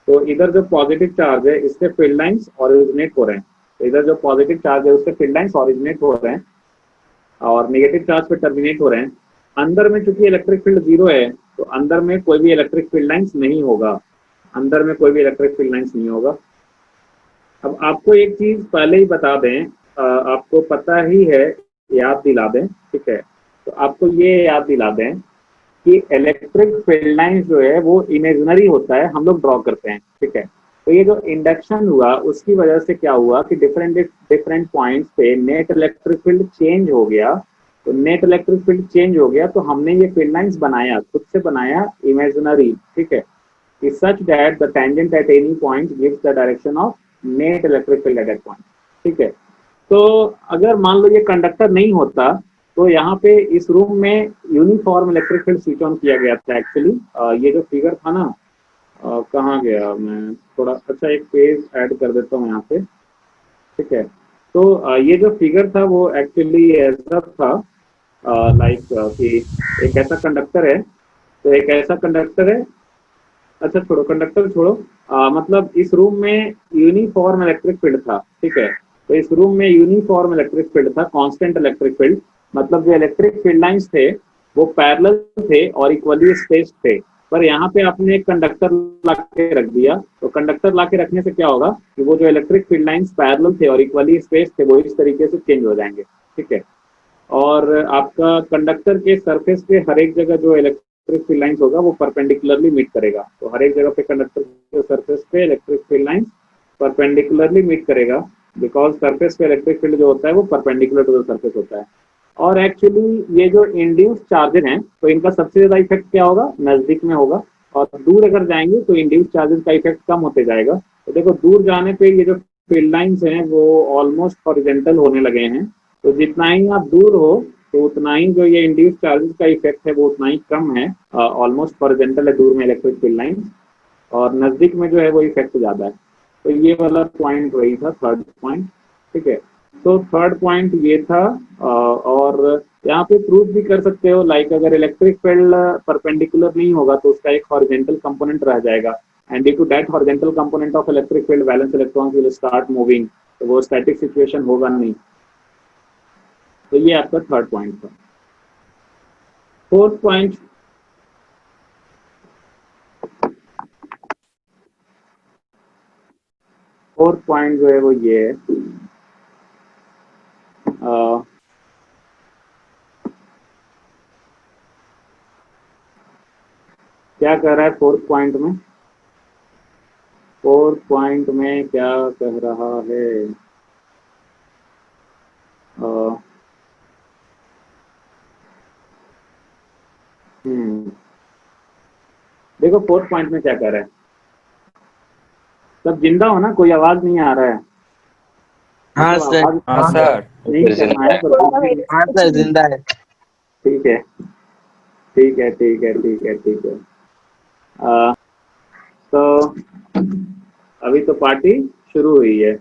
तो इधर जो पॉजिटिव चार्ज है इससे फील्ड लाइंस ओरिजिनेट हो रहे हैं, तो इधर जो पॉजिटिव चार्ज है उससे फील्ड लाइंस ओरिजिनेट हो रहे हैं और नेगेटिव चार्ज पे टर्मिनेट हो रहे हैं। अंदर में चूंकि इलेक्ट्रिक फील्ड जीरो है तो अंदर में कोई भी इलेक्ट्रिक फील्ड लाइंस नहीं होगा, अंदर में कोई भी इलेक्ट्रिक फील्ड लाइंस नहीं होगा। अब आपको एक चीज पहले ही बता दें, आपको पता ही है, याद दिला दें, ठीक है, तो आपको ये याद दिला दें कि इलेक्ट्रिक फील्ड लाइंस जो है वो इमेजिनरी होता है, हम लोग ड्रॉ करते हैं, ठीक है। तो ये जो इंडक्शन हुआ उसकी वजह से क्या हुआ कि डिफरेंट डिफरेंट पॉइंट्स पे नेट इलेक्ट्रिक फील्ड चेंज हो गया, तो नेट इलेक्ट्रिक फील्ड चेंज हो गया तो हमने ये फील्ड लाइंस बनाया, खुद से बनाया इमेजिनरी, ठीक है, is such that the tangent at any point gives the direction of net electric field at that point, ठीक है। तो अगर मान लो ये कंडक्टर नहीं होता तो यहाँ पे इस रूम में uniform electric field switch on किया गया था एक्चुअली। ये जो फिगर था ना, कहाँ गया, मैं थोड़ा अच्छा एक पेज ऐड कर देता हूँ यहाँ पे, ठीक है। तो ये जो फिगर था वो एक्चुअली ऐसा था, लाइक कि एक ऐसा कंडक्टर है, तो एक ऐसा कंडक्टर है, अच्छा छोड़ो कंडक्टर छोड़ो, मतलब इस रूम में यूनिफॉर्म इलेक्ट्रिक फील्ड था, ठीक है। तो इस रूम में यूनिफॉर्म इलेक्ट्रिक फील्ड था, कांस्टेंट इलेक्ट्रिक फील्ड, मतलब जो इलेक्ट्रिक फील्ड लाइंस थे वो पैरेलल थे और इक्वली स्पेस्ड थे। पर यहाँ पे आपने एक कंडक्टर ला के रख दिया, तो कंडक्टर ला के रखने से क्या होगा कि वो जो इलेक्ट्रिक फील्ड लाइंस पैरेलल थे और इक्वली स्पेस्ड थे वो इस तरीके से चेंज हो जाएंगे, ठीक है। और आपका कंडक्टर के सरफेस पे हर एक जगह जो इलेक्ट्रिक फील्ड लाइंस होगा वो परपेंडिकुलरली मीट करेगा, तो हर एक जगह पे कंडक्टर के सरफेस पे electric field lines perpendicularly meet करेगा, बिकॉज सरफेस पे इलेक्ट्रिक फील्ड जो होता है वो परपेंडिकुलर टू द सरफेस होता है। और एक्चुअली ये जो इंड्यूस चार्जेस हैं तो इनका सबसे ज्यादा इफेक्ट क्या होगा, नजदीक में होगा, और दूर अगर जाएंगे तो इंड्यूस चार्जेस का इफेक्ट कम होते जाएगा। तो देखो दूर जाने पे ये जो फील्ड लाइंस हैं वो ऑलमोस्ट हॉरिजॉन्टल होने लगे हैं, तो जितना ही आप दूर हो तो उतना ही जो ये इंड्यूस चार्जेस का इफेक्ट है वो उतना ही कम है, ऑलमोस्ट हॉरिजॉन्टल है दूर में इलेक्ट्रिक फील्ड लाइंस, और नजदीक में जो है वो इफेक्ट ज्यादा है। तो ये वाला पॉइंट वही था, थर्ड पॉइंट, ठीक है। तो थर्ड पॉइंट ये था, और यहाँ पे प्रूफ भी कर सकते हो, लाइक अगर इलेक्ट्रिक फील्ड परपेंडिकुलर नहीं होगा तो उसका एक हॉरिजॉन्टल कंपोनेंट रह जाएगा, and due to that horizontal component of electric field valence electrons will start moving, तो वो स्टैटिक सिचुएशन होगा नहीं। तो ये आपका थर्ड पॉइंट था। फोर्थ पॉइंट, फोर्थ पॉइंट जो है वो ये है, क्या कह रहा है फोर्थ पॉइंट में? फोर्थ पॉइंट में क्या कह रहा है? अ, देखो फोर्थ पॉइंट में क्या कह रहा है, सब जिंदा हो ना, कोई आवाज नहीं आ रहा है,
हाँ
मतलब
सर।
आवाज
हाँ सर।
नहीं करना है पर
हाँ सर, जिंदा है।
ठीक है ठीक है ठीक है ठीक है ठीक है। तो अभी तो पार्टी शुरू हुई है।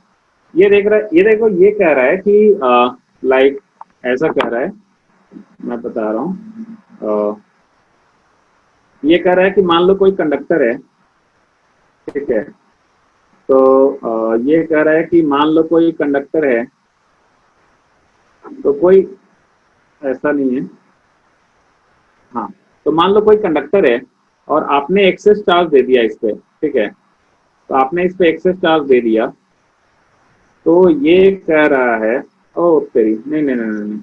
ये देख रहा है, ये देखो, ये कह रहा है कि लाइक ऐसा कह रहा है, मैं बता रहा हूँ। ये कह रहा है कि मान लो कोई कंडक्टर है, ठीक है, तो ये कह रहा है कि मान लो कोई कंडक्टर है, तो कोई ऐसा नहीं है, हाँ, तो मान लो कोई कंडक्टर है और आपने एक्सेस चार्ज दे दिया इस पे, ठीक है, तो आपने इस पे एक्सेस चार्ज दे दिया, तो ये कह रहा है, ओ तेरी, नहीं नहीं नहीं नहीं नहीं।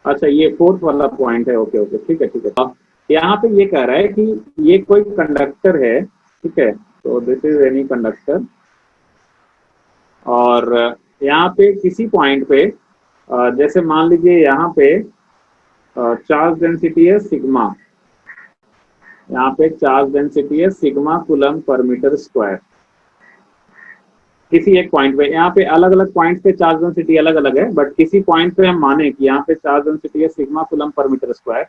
अच्छा ये फोर्थ वाला पॉइंट है, ओके ओके ठीक है ठीक है। यहाँ पे ये कह रहा है कि ये कोई कंडक्टर है, ठीक है, तो दिस इज एनी कंडक्टर, और यहाँ पे किसी पॉइंट पे जैसे मान लीजिए यहाँ पे चार्ज डेंसिटी है सिग्मा, यहाँ पे चार्ज डेंसिटी है sigma coulomb per metre square, किसी एक पॉइंट पे, यहाँ पे अलग अलग पॉइंट पे चार्ज डेंसिटी अलग अलग है, बट किसी पॉइंट पे हम माने कि यहाँ पे चार्ज डेंसिटी है sigma coulomb per metre square,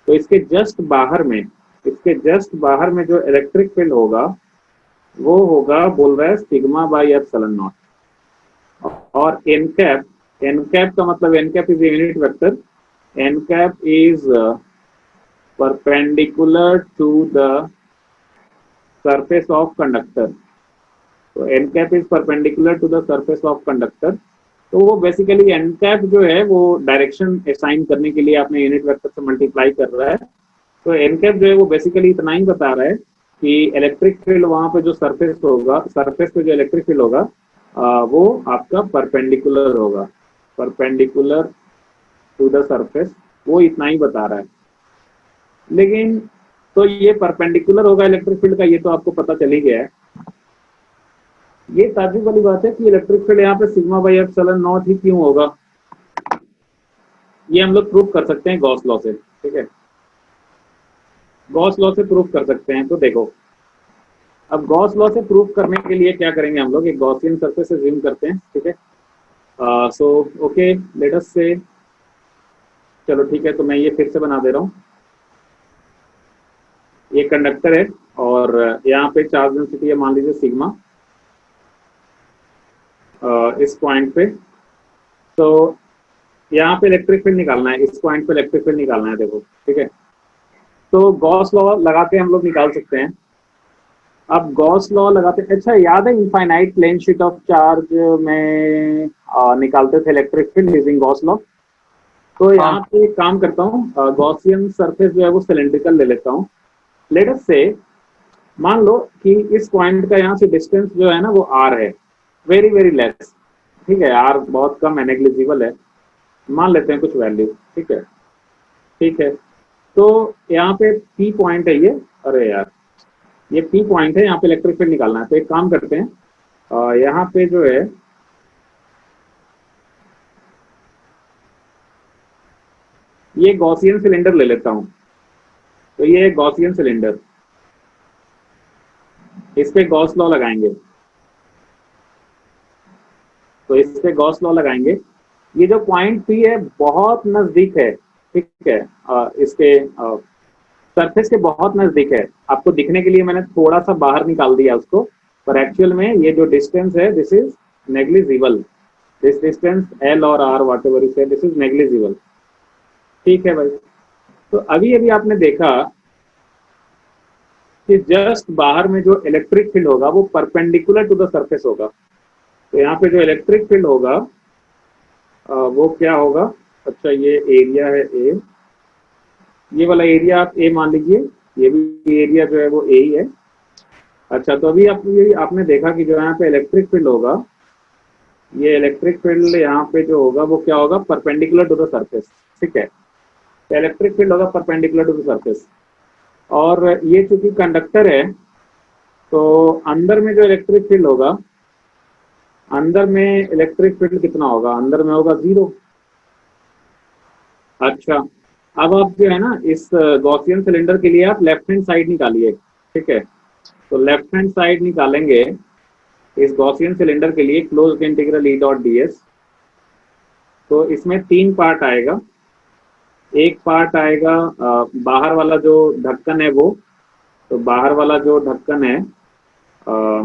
तो इसके जस्ट बाहर में, इसके जस्ट बाहर में जो इलेक्ट्रिक फील्ड होगा वो होगा, बोल रहा है सिग्मा बाई एप्सिलॉन नॉट, और एन कैप का मतलब N cap is unit vector, N cap is perpendicular to the surface of conductor, तो N cap is perpendicular to the surface of conductor, तो वो बेसिकली एन कैप जो है वो direction assign करने के लिए आपने यूनिट वेक्टर से मल्टीप्लाई कर रहा है, तो एन कैप जो है वो बेसिकली इतना ही बता रहा है कि इलेक्ट्रिक फील्ड वहां पे जो सरफेस होगा, सरफेस पे जो इलेक्ट्रिक फील्ड होगा वो आपका परपेंडिकुलर होगा, परपेंडिकुलर टू द सरफेस, वो इतना ही बता रहा है। लेकिन तो ये परपेंडिकुलर होगा इलेक्ट्रिक फील्ड का, ये तो आपको पता चल ही गया है। ये ताज्जुब वाली बात है कि इलेक्ट्रिक फील्ड यहाँ पे सिग्मा बाई एप्सिलॉन नॉट ही क्यों होगा, ये हम लोग प्रूव कर सकते हैं गॉस लॉ से, ठीक है, गॉस लॉ से प्रूव कर सकते हैं। तो देखो, अब गॉस लॉ से प्रूव करने के लिए क्या करेंगे हम लोग, एक गॉसियन सरफेस से ज़ूम करते हैं, ठीक है, सो ओके लेट अस से, चलो ठीक है, तो मैं ये फिर से बना दे रहा हूँ, ये कंडक्टर है और यहाँ पे चार्ज डेंसिटी है मान लीजिए सिग्मा, इस पॉइंट पे, तो यहाँ पे इलेक्ट्रिक फील्ड निकालना है, इस पॉइंट पे इलेक्ट्रिक फील्ड निकालना है, देखो ठीक है, तो गॉस लॉ लगा के हम लोग निकाल सकते हैं। अब गॉस लॉ लगाते, अच्छा याद है infinite plane sheet of charge में निकालते थे electric field using Gauss law, तो यहाँ पे एक काम करता हूँ, गॉसियन सरफेस जो है वो सिलेंड्रिकल ले लेता हूँ, लेट अस से मान लो कि इस पॉइंट का यहाँ से डिस्टेंस जो है ना वो आर है, वेरी वेरी लेस, ठीक है, आर बहुत कम है, नेग्लिजिबल है, मान लेते हैं कुछ वैल्यू, ठीक है ठीक है, तो यहाँ पे पी पॉइंट है ये, अरे यार ये पी पॉइंट है, यहाँ पे इलेक्ट्रिक फील्ड निकालना है, तो एक काम करते हैं, यहाँ पे जो है ये गॉसियन सिलेंडर ले लेता हूँ, तो ये गॉसियन सिलेंडर, इस पे गॉस लॉ लगाएंगे, तो इस पे गॉस लॉ लगाएंगे, ये जो पॉइंट पी है बहुत नजदीक है, ठीक है, इसके सरफेस के बहुत नजदीक है, आपको दिखने के लिए मैंने थोड़ा सा बाहर निकाल दिया उसको, पर एक्चुअल में ये जो डिस्टेंस है this is negligible, this distance L और R whatever is this is negligible, ठीक है भाई। तो अभी अभी आपने देखा कि जस्ट बाहर में जो इलेक्ट्रिक फील्ड होगा वो परपेंडिकुलर टू द सरफेस होगा, तो यहाँ पे जो इलेक्ट्रिक फील्ड होगा वो क्या होगा, अच्छा ये एरिया है ए, ये वाला एरिया आप ए मान लीजिए, ये भी एरिया जो है वो ए ही है। अच्छा तो अभी आप ये आपने देखा कि जो यहाँ पे इलेक्ट्रिक फील्ड होगा, ये इलेक्ट्रिक फील्ड यहाँ पे जो होगा वो क्या होगा, परपेंडिकुलर टू द सरफेस, ठीक है, तो इलेक्ट्रिक फील्ड होगा परपेंडिकुलर टू द सरफेस, और ये चूंकि कंडक्टर है तो अंदर में जो इलेक्ट्रिक फील्ड होगा, अंदर में इलेक्ट्रिक फील्ड कितना होगा, अंदर में होगा 0। अच्छा, अब आप जो है ना इस गॉसियन सिलेंडर के लिए आप लेफ्ट हैंड साइड निकालिए, ठीक है। तो लेफ्ट हैंड साइड निकालेंगे इस गॉसियन सिलेंडर के लिए closed integral E dot D S. तो इसमें 3 पार्ट आएगा। एक पार्ट आएगा बाहर वाला जो ढक्कन है वो, तो बाहर वाला जो ढक्कन है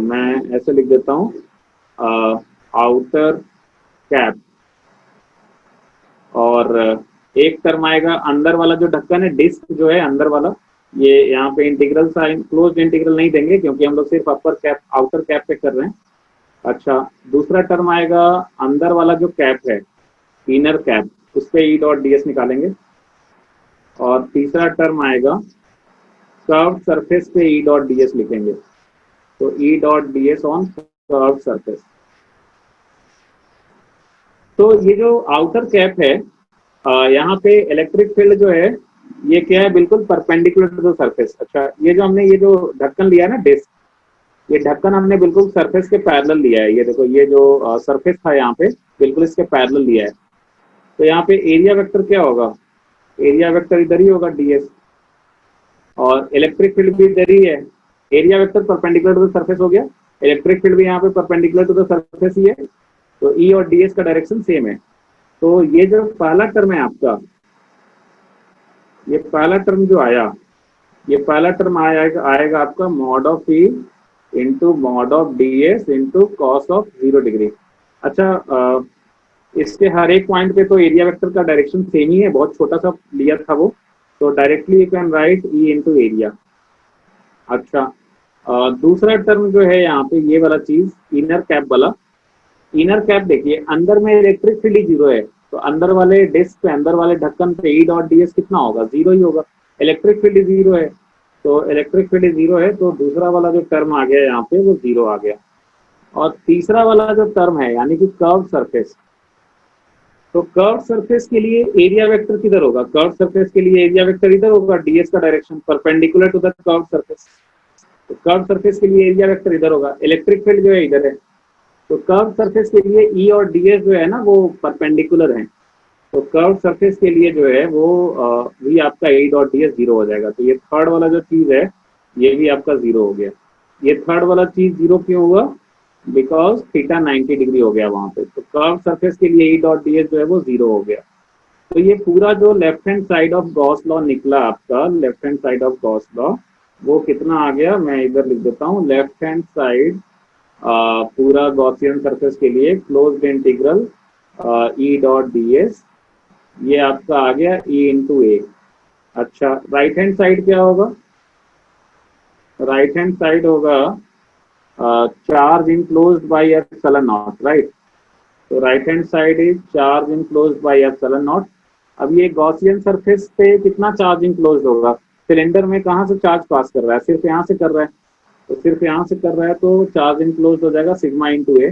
मैं ऐसे लिख देता हूँ, आउटर कैप। और एक टर्म आएगा अंदर वाला जो ढक्कन है, डिस्क जो है अंदर वाला, ये यहाँ पे इंटीग्रल साइन क्लोज्ड इंटीग्रल नहीं देंगे क्योंकि हम लोग सिर्फ अपर कैप आउटर कैप पे कर रहे हैं। अच्छा, दूसरा टर्म आएगा अंदर वाला जो कैप है, इनर कैप, उस पे ई डॉट डी एस निकालेंगे। और तीसरा टर्म आएगा कर्व सरफेस पे ई डॉट डी एस लिखेंगे, तो ई dot D S on curve surface. तो ये जो आउटर कैप है, यहाँ पे इलेक्ट्रिक फील्ड जो है ये क्या है, बिल्कुल परपेंडिकुलर टू द सरफेस। अच्छा, ये जो हमने ये जो ढक्कन लिया है ना डिस्क, ये ढक्कन हमने बिल्कुल सरफेस के पैरेलल लिया है। ये देखो, ये जो सरफेस था यहाँ पे बिल्कुल इसके पैरेलल लिया है। तो यहाँ पे एरिया वेक्टर क्या होगा, एरिया वेक्टर इधर ही होगा ds, और इलेक्ट्रिक फील्ड भी इधर ही है। Area vector perpendicular to the surface हो गया, इलेक्ट्रिक फील्ड भी यहाँ पे परपेंडिकुलर टू द सरफेस ही है, तो ई और ds का डायरेक्शन सेम है। तो ये जो पहला टर्म है आपका, ये पहला टर्म जो आया, ये पहला टर्म आएगा आपका mod of E into mod of ds into cos of 0 degree. अच्छा, इसके हर एक पॉइंट पे तो एरिया वेक्टर का डायरेक्शन सेम ही है, बहुत छोटा सा लिया था वो, तो directly you can write E into area. अच्छा, दूसरा टर्म जो है यहाँ पे ये वाला चीज इनर कैप वाला, इनर कैप देखिए अंदर में इलेक्ट्रिक फील्ड ही 0 है, तो अंदर वाले डिस्क पे, अंदर वाले ढक्कन पे ई डॉट डी एस कितना होगा, 0 ही होगा। इलेक्ट्रिक फील्ड 0 है, तो इलेक्ट्रिक फील्ड 0 है, तो दूसरा वाला जो टर्म आ गया यहाँ पे वो 0 आ गया। और तीसरा वाला जो टर्म है यानी कि कर्व सरफेस, तो कर्व सरफेस के लिए एरिया वेक्टर किधर होगा, कर्व सरफेस के लिए एरिया वेक्टर इधर होगा, ds का direction perpendicular to the curve surface. तो कर्व सरफेस के लिए एरिया वेक्टर इधर होगा, इलेक्ट्रिक फील्ड जो है इधर है, तो कर्व सरफेस के लिए ई और ds जो है ना वो परपेंडिकुलर है, तो कर्व सरफेस के लिए जो है वो भी आपका ई डॉट ds 0 हो जाएगा। तो ये थर्ड वाला जो चीज है ये भी आपका 0 हो गया। ये थर्ड वाला चीज 0 क्यों हुआ, बिकॉज थीटा 90 डिग्री हो गया वहां पे, तो कर्व सरफेस के लिए ई डॉट ds जो है वो 0 हो गया। तो ये पूरा जो left hand side of Gauss law निकला आपका, left hand side of Gauss law वो कितना आ गया, मैं इधर लिख देता हूँ, लेफ्ट हैंड साइड पूरा गॉसियन सरफेस के लिए closed integral E dot ds, ये आपका आ गया ई इंटू ए। अच्छा, राइट हैंड साइड क्या होगा, राइट हैंड साइड होगा charge enclosed by epsilon naught, right. तो right hand side is charge enclosed by epsilon naught. अब ये गॉसियन सरफेस पे कितना चार्ज इनक्लोज्ड होगा, सिलेंडर में कहाँ से चार्ज पास कर रहा है, सिर्फ यहाँ से कर रहा है, तो सिर्फ यहाँ से कर रहा है, तो चार्ज इनक्लोज्ड हो जाएगा सिग्मा इंटू ए,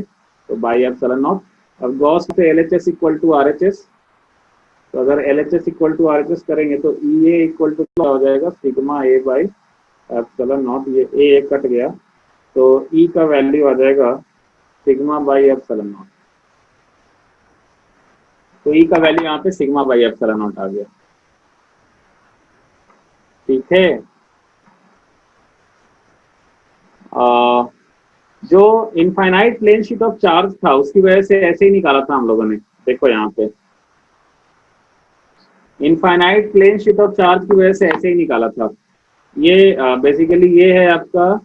तो बाय एप्सिलॉन नॉट। अब गॉस पे LHS इक्वल टू RHS, तो अगर LHS इक्वल टू RHS करेंगे तो EA इक्वल टू क्या हो जाएगा, sigma A by epsilon not, ये ए कट गया, तो E का वैल्यू आ जाएगा सिग्मा बाई एप्सिलॉन नॉट। तो E का वैल्यू यहाँ पे सिग्मा बाई एप्सिलॉन नॉट आ गया, ठीक है। जो infinite plane sheet of charge था उसकी वजह से ऐसे ही निकाला था हम लोगों ने, देखो यहाँ पे infinite plane sheet of charge की वजह से ऐसे ही निकाला था। ये बेसिकली ये है आपका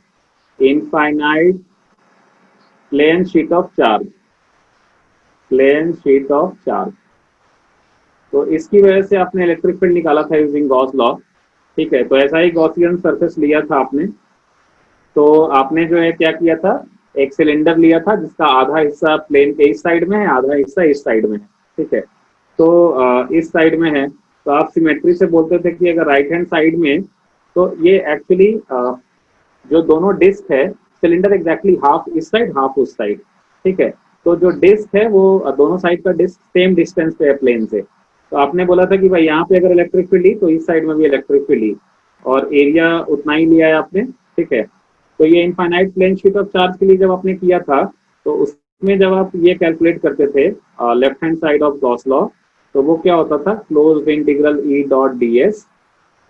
infinite plane sheet of charge, plane sheet of charge. तो इसकी वजह से आपने इलेक्ट्रिक फील्ड निकाला था यूजिंग गॉस लॉ, ठीक है। तो ऐसा ही गॉसियन सरफेस लिया था आपने, तो आपने जो है क्या किया था, एक सिलेंडर लिया था जिसका आधा हिस्सा प्लेन के इस साइड में है, आधा हिस्सा इस साइड में है, ठीक है। तो इस साइड में है, तो आप सिमेट्री से बोलते थे कि अगर राइट हैंड साइड में, तो ये एक्चुअली जो दोनों डिस्क है, सिलेंडर एग्जैक्टली हाफ इस साइड हाफ उस साइड, ठीक है। तो जो डिस्क है वो दोनों साइड का डिस्क सेम डिस्टेंस पे है प्लेन से। तो आपने बोला था कि भाई यहाँ पे अगर इलेक्ट्रिक फील्ड ही तो इस साइड में भी इलेक्ट्रिक फील्ड ही, और एरिया उतना ही लिया है आपने, ठीक है। तो ये infinite plane sheet of charge के लिए जब आपने किया था, तो उसमें जब आप ये कैलकुलेट करते थे left hand side of Gauss law, तो वो क्या होता था, close integral E dot D S.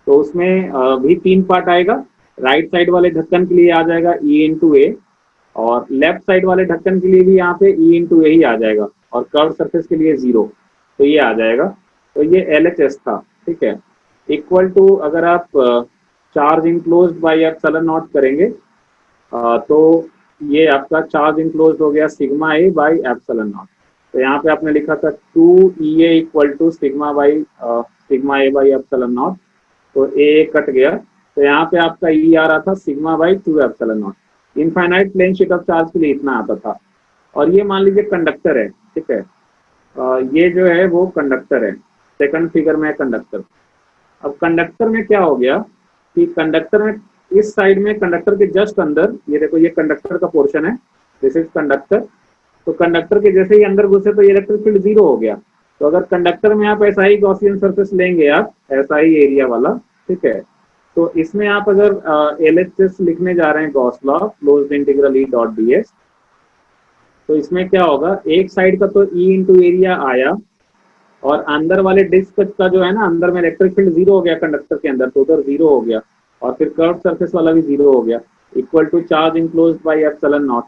तो उसमें भी 3 पार्ट आएगा। राइट साइड वाले ढक्कन के लिए आ जाएगा ई इंटू ए, और लेफ्ट साइड वाले ढक्कन के लिए भी यहाँ पे ई इंटू ए ही आ जाएगा, और कर्व सरफेस के लिए 0, तो ये आ जाएगा। तो ये एल एच एस था, ठीक है। इक्वल टू, अगर आप charge enclose by epsilon naught करेंगे, तो ये आपका चार्ज इनक्लोज हो गया sigma A by epsilon naught. तो यहाँ पे आपने लिखा था 2 A equal to sigma A by epsilon naught, तो ए कट गया, तो यहाँ पे आपका ई आ रहा था sigma by 2 epsilon naught. Infinite plane sheet of charge के लिए इतना आता था। और ये मान लीजिए कंडक्टर है, ठीक है। ये जो है वो कंडक्टर है, सेकंड फिगर में कंडक्टर। अब कंडक्टर में क्या हो गया कि कंडक्टर में इस साइड में, कंडक्टर के जस्ट अंदर, ये देखो ये कंडक्टर का पोर्शन है, दिस इज कंडक्टर। तो कंडक्टर के जैसे ही अंदर घुसे तो इलेक्ट्रिक फील्ड 0 हो गया। तो अगर कंडक्टर में आप ऐसा ही गॉसियन सरफेस लेंगे, आप ऐसा ही एरिया वाला, ठीक है, तो इसमें आप अगर एल एच एस लिखने जा रहे हैं, Gauss law closed integral E dot D S, तो इसमें क्या होगा, एक साइड का तो ई इंटू एरिया आया, और अंदर वाले डिस्क का जो है ना, अंदर में इलेक्ट्रिक फील्ड 0 हो गया कंडक्टर के अंदर, तो उधर 0 हो गया, और फिर कर्व सरफेस वाला भी 0 हो गया, equal to charge enclose by epsilon naught.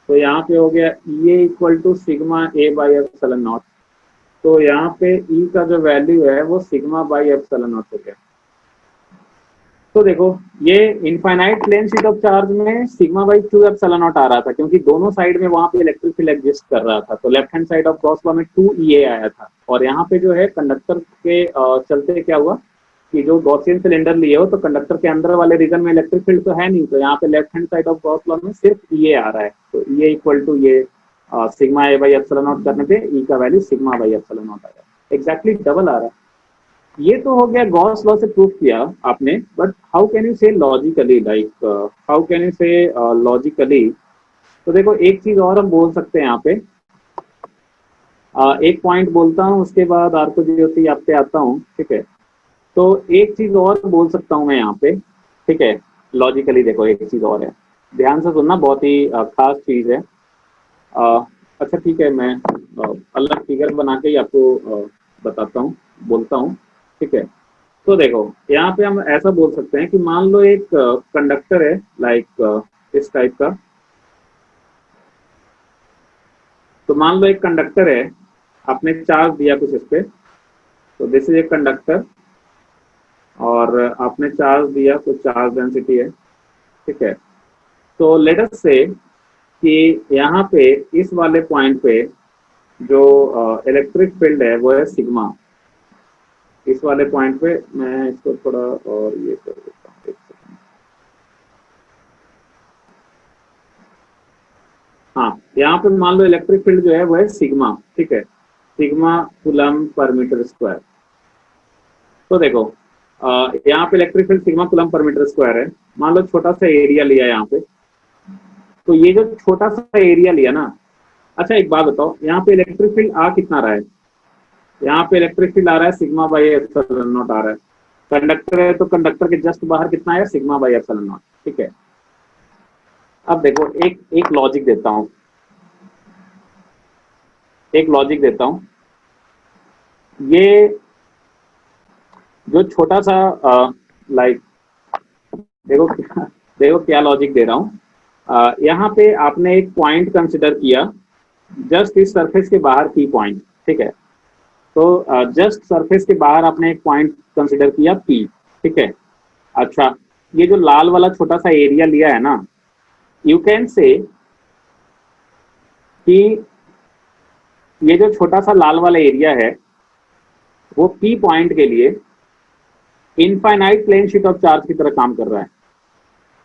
तो यहाँ पे हो गया E A equal to sigma A by epsilon naught. तो यहाँ पे ई का जो वैल्यू है वो सिग्मा बाई एप्सिलॉन नॉट हो गया। तो देखो, ये infinite plane sheet of charge में सिग्मा बाई 2 एप्सिलॉन नॉट आ रहा था, क्योंकि दोनों साइड में वहां पे इलेक्ट्रिक फील्ड एग्जिस्ट कर रहा था। तो left hand side of Gauss law में 2 ई ए आया था, और यहाँ पे जो है कंडक्टर के चलते क्या हुआ कि जो गॉसियन सिलेंडर लिए हो, तो कंडक्टर के अंदर वाले रीजन में इलेक्ट्रिक फील्ड तो है नहीं, तो यहाँ पे left hand side of Gauss law में सिर्फ ई ए आ रहा है। तो ई ए इक्वल टू ये sigma A by epsilon not करने पे ई का value sigma by epsilon not आया, एग्जैक्टली डबल आ रहा है। ये तो हो गया गॉस लॉ से प्रूफ किया आपने, बट हाउ कैन यू से logically, like how can you से लॉजिकली। तो देखो, एक चीज और हम बोल सकते हैं यहाँ पे, एक पॉइंट बोलता हूँ, उसके बाद आर्को ज्योति आप पे आता हूँ, ठीक है। तो एक चीज और बोल सकता हूँ मैं यहाँ पे, ठीक है, लॉजिकली। देखो, एक चीज और है, ध्यान से सुनना, बहुत ही खास चीज है। अच्छा ठीक है, मैं अलग फिगर बना के ही आपको बताता हूँ, बोलता हूँ, ठीक है। तो देखो, यहाँ पे हम ऐसा बोल सकते हैं कि मान लो एक कंडक्टर है, लाइक इस टाइप का। तो मान लो एक कंडक्टर है, आपने चार्ज दिया कुछ इस पे, तो दिस इज एक कंडक्टर, और आपने चार्ज दिया, कुछ चार्ज डेंसिटी है, ठीक है। तो लेट अस से कि यहाँ पे इस वाले पॉइंट पे जो इलेक्ट्रिक फील्ड है वो है सिग्मा। इस वाले पॉइंट पे मैं इसको थोड़ा और ये कर देता हूँ, एक सेकंड। हाँ, यहाँ पे मान लो इलेक्ट्रिक फील्ड जो है वो है सिग्मा, ठीक है, sigma coulomb per metre square. तो देखो, यहाँ पे electric field sigma coulomb per metre square है। मान लो छोटा सा एरिया लिया यहाँ पे, तो ये जो छोटा सा एरिया लिया ना, अच्छा एक बात बताओ, यहाँ पे इलेक्ट्रिक फील्ड आ कितना रहा है, यहाँ पे इलेक्ट्रिक फील्ड आ रहा है सिग्मा बाई एप्सिलॉन नॉट आ रहा है। कंडक्टर है तो कंडक्टर के जस्ट बाहर कितना है, सिग्मा बाई एप्सिलॉन नॉट, ठीक है। अब देखो, एक लॉजिक देता हूं, एक लॉजिक देता हूं। ये जो छोटा सा लाइक, देखो देखो क्या लॉजिक दे रहा हूं। यहाँ पे आपने एक पॉइंट कंसिडर किया, जस्ट इस सरफेस के बाहर की पॉइंट, ठीक है। तो जस्ट सरफेस के बाहर आपने एक पॉइंट कंसिडर किया पी, ठीक है। अच्छा, ये जो लाल वाला छोटा सा एरिया लिया है ना, यू कैन से कि ये जो छोटा सा लाल वाला एरिया है वो पी पॉइंट के लिए infinite plane sheet of charge की तरह काम कर रहा है।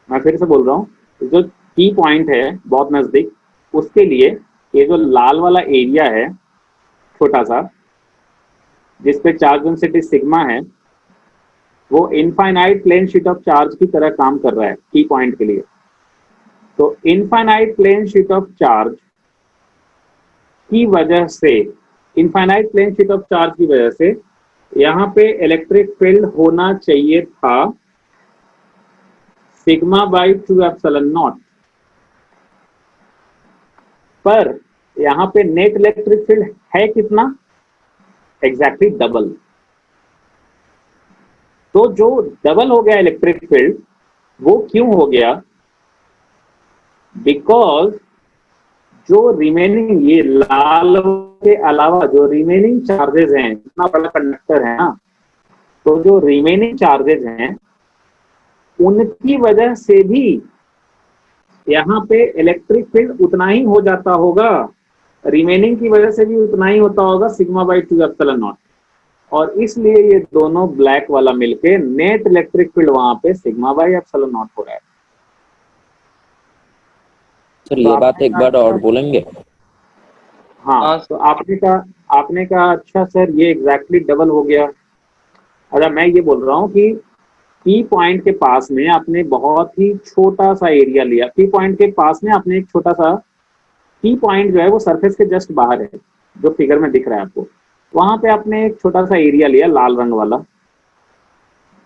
मैं फिर से बोल रहा हूँ, जो पी पॉइंट है बहुत नजदीक, उसके लिए ये जो लाल वाला एरिया है छोटा सा, जिसपे चार्ज डेंसिटी सिग्मा है, वो infinite plane sheet of charge की तरह काम कर रहा है की पॉइंट के लिए। तो infinite plane sheet of charge की वजह से, infinite plane sheet of charge की वजह से यहाँ पे इलेक्ट्रिक फील्ड होना चाहिए था सिग्मा बाई 2 एप्सिलॉन नॉट, पर यहाँ पे नेट इलेक्ट्रिक फील्ड है कितना? Exactly double. तो जो डबल हो गया इलेक्ट्रिक फील्ड, वो क्यों हो गया? बिकॉज जो रिमेनिंग, ये लाल के अलावा जो रिमेनिंग चार्जेस हैं, इतना बड़ा कंडक्टर है ना, तो जो रिमेनिंग चार्जेस हैं उनकी वजह से भी यहाँ पे इलेक्ट्रिक फील्ड उतना ही हो जाता होगा, रिमेनिंग की वजह से भी उतना ही होता होगा, सिग्मा बाई 2 एप्सिलॉन नॉट। और इसलिए ये दोनों ब्लैक वाला मिलके नेट इलेक्ट्रिक फील्ड वहां पे सिग्मा बाई एप्सिलॉन नॉट हो रहा है।
सर ये बात एक बार और बोलेंगे?
हाँ, तो आपने कहा अच्छा सर ये एग्जैक्टली डबल हो गया। अच्छा, मैं ये बोल रहा हूँ कि पी पॉइंट के पास में आपने बहुत ही छोटा सा एरिया लिया, पी पॉइंट के पास में आपने एक छोटा सा, पी पॉइंट जो है वो सरफेस के जस्ट बाहर है, जो फिगर में दिख रहा है आपको, वहां पे आपने एक छोटा सा एरिया लिया लाल रंग वाला।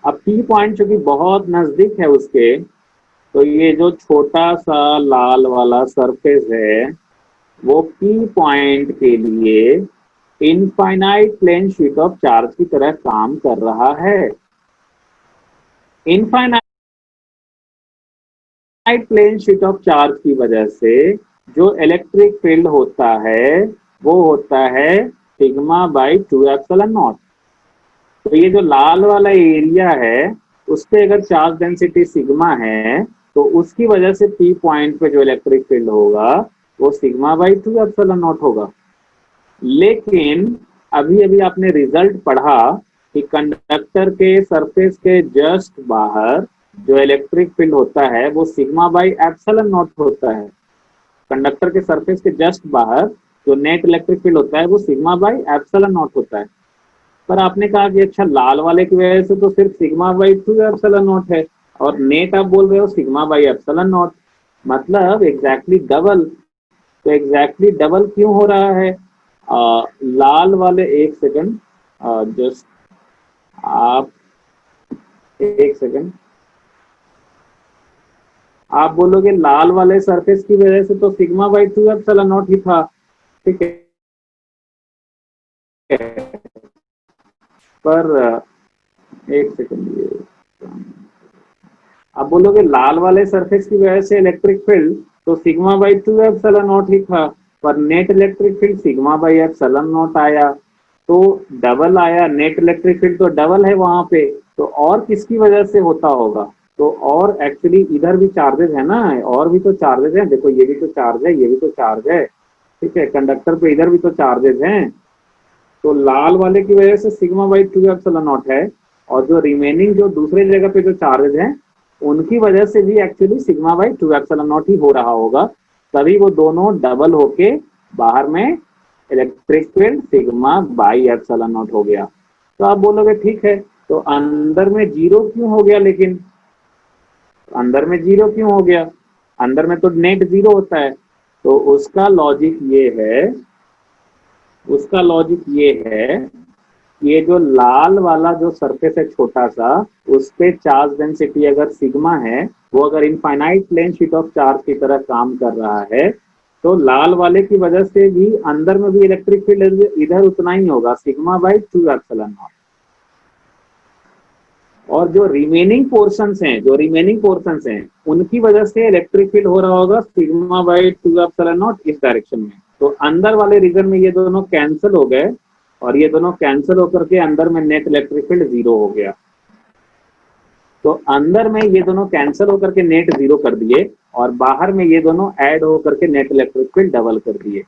अब पी पॉइंट चूंकि बहुत नजदीक है उसके, तो ये जो छोटा सा लाल वाला सरफेस है वो पी पॉइंट के लिए infinite plane sheet of charge की तरह काम कर रहा है। Infinite plane sheet of charge की वजह से जो इलेक्ट्रिक फील्ड होता है वो होता है सिग्मा बाई 2 एप्सिलॉन नॉट। तो ये जो लाल वाला एरिया है उस पे अगर चार्ज डेंसिटी सिग्मा है तो उसकी वजह से पी पॉइंट पे जो इलेक्ट्रिक फील्ड होगा वो सिग्मा बाई 2 एप्सिलॉन नॉट होगा। लेकिन अभी अभी आपने रिजल्ट पढ़ा कि कंडक्टर के सरफेस के जस्ट बाहर जो इलेक्ट्रिक फील्ड होता है वो सिग्मा बाई एप्सिलॉन नॉट होता है। कंडक्टर के सरफेस के जस्ट बाहर जो नेट इलेक्ट्रिक फील्ड होता है वो सिग्मा बाई एप्सिलॉन नॉट होता है। पर आपने कहा कि अच्छा लाल वाले की वजह से तो सिर्फ सिग्मा बाई 2 एप्सिलॉन नॉट है, और नेट आप बोल रहे हो सिग्मा बाई एप्सिलॉन नॉट, मतलब एग्जैक्टली डबल। तो एग्जैक्टली डबल क्यों हो रहा है? लाल वाले, एक सेकंड, जस्ट आप एक सेकंड, आप बोलोगे लाल वाले सरफेस की वजह से तो सिग्मा बाई 2 एप्सिलॉन नॉट ही था, ठीक है, पर एक सेकंड, ये आप बोलोगे लाल वाले सरफेस की वजह से इलेक्ट्रिक फील्ड तो सिग्मा बाई 2 एप्सिलॉन नॉट ही था, पर net electric field sigma by epsilon not आया, तो डबल आया, नेट इलेक्ट्रिक फील्ड तो डबल है वहां पे, तो और किसकी वजह से होता होगा? तो और एक्चुअली इधर भी चार्जेस है ना, और भी तो चार्जेस हैं, देखो ये भी तो चार्ज है, ये भी तो चार्ज है, ठीक है, कंडक्टर पे इधर भी तो चार्जेस हैं। तो लाल वाले की वजह से सिग्मा बाई 2 एप्सिलॉन नॉट है, और जो रिमेनिंग जो दूसरे जगह पे जो चार्जेस हैं उनकी वजह से भी actually sigma by 2 epsilon not ही हो रहा होगा, तभी वो दोनों डबल होके बाहर में electric field sigma by epsilon not हो गया। तो आप बोलोगे ठीक है, तो अंदर में जीरो क्यों हो गया? लेकिन अंदर में जीरो क्यों हो गया? अंदर में तो नेट जीरो होता है। तो उसका लॉजिक ये है, ये जो लाल वाला जो सरफेस है छोटा सा, उस पे चार्ज डेंसिटी अगर सिग्मा है, वो अगर infinite plane sheet of charge की तरह काम कर रहा है, तो लाल वाले की वजह से भी अंदर में भी इलेक्ट्रिक फील्ड इधर उतना ही होगा, सिग्मा बाई 2 एप्सिलॉन नॉट। और जो रिमेनिंग पोर्शंस हैं उनकी वजह से इलेक्ट्रिक फील्ड हो रहा होगा सिग्मा बाई 2 एप्सिलॉन नॉट इस डायरेक्शन में। तो अंदर वाले रीजन में ये दोनों कैंसिल हो गए, और ये दोनों कैंसिल होकर के अंदर में नेट इलेक्ट्रिक फील्ड जीरो हो गया। तो अंदर में ये दोनों कैंसिल होकर के नेट जीरो कर दिए, और बाहर में ये दोनों ऐड होकर के नेट इलेक्ट्रिक फील्ड डबल कर दिए।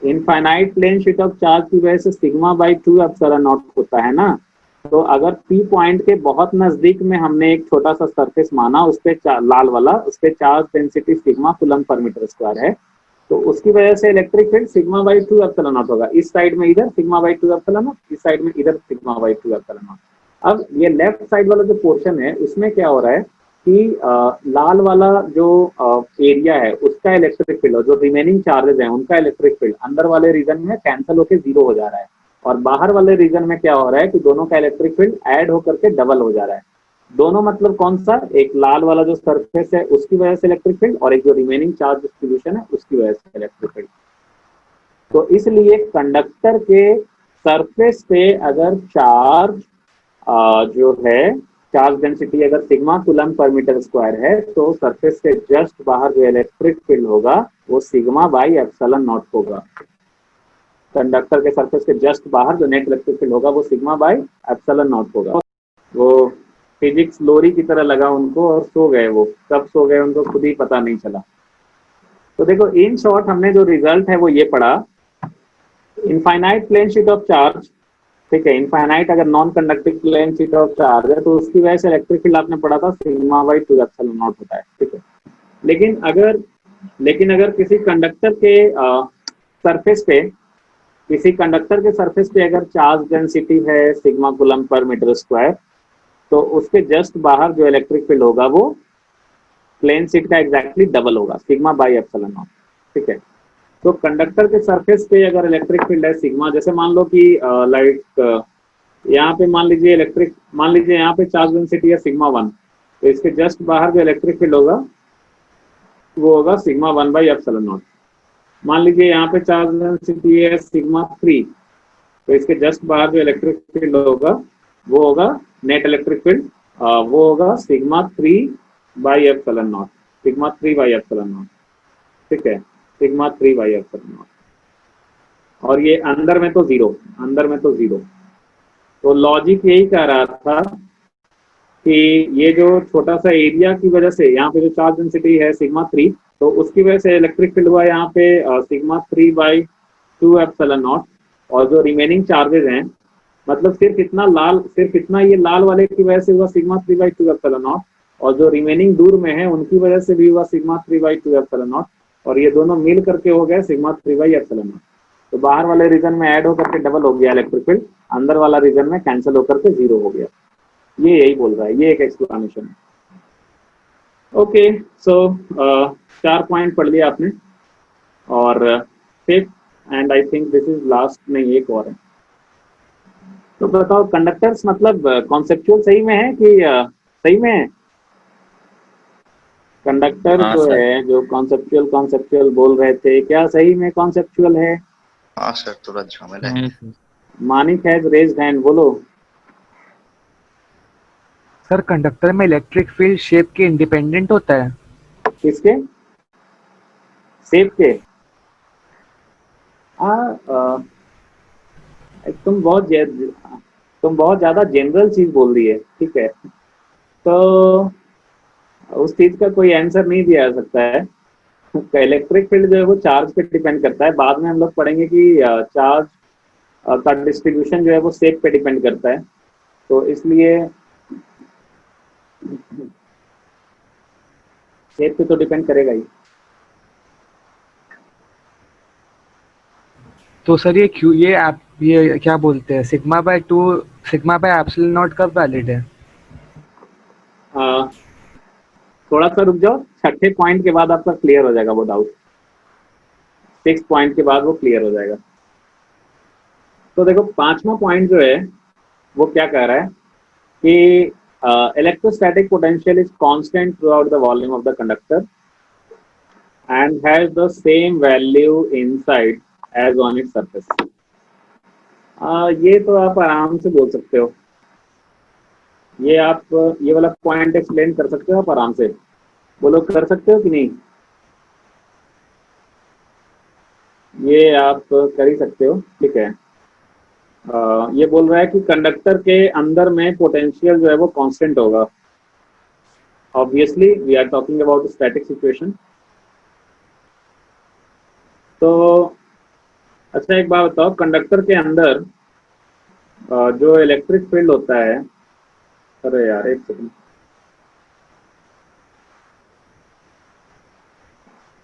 Infinite plane sheet of charge की वजह से सिग्मा बाई 2 एप्सिलॉन नॉट होता है ना, तो अगर पी पॉइंट के बहुत नजदीक में हमने एक छोटा सा सरफेस माना, उस पे लाल वाला, उस पे charge density sigma coulomb per metre square है, तो उसकी वजह से electric field sigma by 2 epsilon naught होगा। इस साइड में इधर सिग्मा बाई 2 एप्सिलॉन नॉट, इस साइड में इधर सिग्मा बाई 2 एप्सिलॉन नॉट। अब ये लेफ्ट साइड वाला जो पोर्शन है उसमें क्या हो रहा है कि लाल वाला जो एरिया है उसका इलेक्ट्रिक फील्ड, और जो रिमेनिंग चार्जेस हैं उनका इलेक्ट्रिक फील्ड अंदर वाले रीजन में कैंसिल होकर जीरो हो जा रहा है, और बाहर वाले रीजन में क्या हो रहा है कि दोनों का इलेक्ट्रिक फील्ड ऐड होकर के डबल हो जा रहा है। दोनों मतलब कौन सा, एक लाल वाला जो सरफेस है उसकी वजह से इलेक्ट्रिक फील्ड, और एक जो रिमेनिंग चार्ज डिस्ट्रीब्यूशन है उसकी वजह से इलेक्ट्रिक फील्ड। तो इसलिए कंडक्टर के सरफेस पे अगर चार्ज जो है, चार्ज डेंसिटी अगर sigma coulomb per metre square है, तो सरफेस के जस्ट बाहर जो इलेक्ट्रिक फील्ड होगा वो सिग्मा बाई एप्सिलॉन नॉट होगा। कंडक्टर के सरफेस के जस्ट बाहर जो नेट इलेक्ट्रिक फील्ड होगा वो सिग्मा बाई एप्सिलॉन नॉट होगा। वो फिजिक्स लोरी की तरह लगा उनको और सो गए, वो कब सो गए उनको खुद ही पता नहीं चला। तो देखो इन शॉर्ट हमने जो रिजल्ट है वो ये पढ़ा, infinite plane sheet of charge, ठीक है, इनफाइनाइट अगर non conducting plane sheet of charge है तो उसकी वजह से इलेक्ट्रिक फील्ड आपने पढ़ा था सिग्मा बाई 2 एप्सिलॉन नॉट होता है, ठीक है। लेकिन अगर किसी कंडक्टर के सरफेस पे, किसी कंडक्टर के सरफेस पे अगर चार्ज डेंसिटी है sigma coulomb per metre square, तो उसके जस्ट बाहर जो इलेक्ट्रिक फील्ड होगा वो प्लेन शीट का एग्जैक्टली डबल होगा, सिग्मा बाई एप्सिलॉन नॉट, ठीक है। तो कंडक्टर के सरफेस पे अगर इलेक्ट्रिक फील्ड है सिग्मा, जैसे मान लो कि लाइक यहाँ पे मान लीजिए यहाँ पे चार्ज डेंसिटी है सिग्मा 1, तो इसके जस्ट बाहर जो इलेक्ट्रिक फील्ड होगा वो होगा सिग्मा 1 बाई एप्सिलॉन नॉट। मान लीजिए यहाँ पे चार्ज डेंसिटी है सिग्मा 3, तो इसके जस्ट बाहर जो इलेक्ट्रिक फील्ड होगा वो होगा नेट इलेक्ट्रिक फील्ड, वो होगा sigma 3 by epsilon not, sigma 3 by epsilon naught, ठीक है, सिग्मा 3 बाई एप्सिलॉन नॉट। और ये अंदर में तो जीरो। तो लॉजिक यही कह रहा था कि ये जो छोटा सा एरिया की वजह से यहाँ पे जो चार्ज डेंसिटी है सिग्मा 3, तो उसकी वजह से इलेक्ट्रिक फील्ड हुआ यहाँ पे सिग्मा 3 बाई 2 एप्सिलॉन नॉट, और जो रिमेनिंग चार्जेस हैं मतलब सिर्फ इतना ये लाल वाले की वजह से हुआ सिग्मा 3 बाई 2 एप्सिलॉन नॉट, और जो रिमेनिंग दूर में है उनकी वजह से भी हुआ सिग्मा 3 बाई 2 एप्सिलॉन नॉट, और ये दोनों मिल करके हो गए सिग्मा 3 बाई एप्सिलॉन नॉट। तो बाहर वाले रीजन में ऐड होकर के डबल हो गया इलेक्ट्रिक फील्ड, अंदर वाला रीजन में कैंसिल होकर के जीरो हो गया। ये यही बोल रहा है, ये एक एक्सप्लेनेशन है। ओके, सो 4 पॉइंट पढ़ लिया आपने, और fifth and I think this is last, नहीं एक और है। तो बताओ कंडक्टर्स मतलब कॉन्सेप्चुअल सही में है कि सही में है? कंडक्टर
हाँ
जो
सर।
है, जो कॉन्सेप्चुअल बोल रहे थे, क्या सही में कॉन्सेप्चुअल है?
हाँ सर, थोड़ा झमेला है।
मानिक हैज रेज्ड हैंड, बोलो।
सर कंडक्टर में इलेक्ट्रिक फील्ड शेप के इंडिपेंडेंट होता है।
किसके? शेप के? तुम बहुत ज्यादा जनरल चीज बोल दी है, ठीक है, तो उस चीज का कोई आंसर नहीं दिया जा सकता है। इलेक्ट्रिक फील्ड जो है वो चार्ज पे डिपेंड करता है, बाद में हम लोग पढ़ेंगे कि चार्ज का डिस्ट्रीब्यूशन जो है वो शेप पे डिपेंड करता है, तो इसलिए शेप पे तो डिपेंड करेगा ही।
तो सर ये क्या बोलते हैं, सिग्मा बाय एप्सिलॉन नॉट कब वैलिड है?
थोड़ा सा रुक जाओ, छठे पॉइंट के बाद आपका क्लियर हो जाएगा वो डाउट, 6 पॉइंट के बाद वो क्लियर हो जाएगा। तो देखो 5वां पॉइंट जो है वो क्या कह रहा है कि electrostatic potential is constant throughout the volume of the conductor and has the same value inside as on its surface। ये तो आप आराम से बोल सकते हो, ये वाला पॉइंट एक्सप्लेन कर सकते हो आप आराम से, बोलो कर सकते हो कि नहीं? ये आप कर ही सकते हो, ठीक है। ये बोल रहा है कि कंडक्टर के अंदर में पोटेंशियल जो है वो कांस्टेंट होगा। Obviously we are talking about static situation. तो अच्छा एक बात बताओ, कंडक्टर के अंदर जो इलेक्ट्रिक फील्ड होता है, अरे यार एक सेकंड,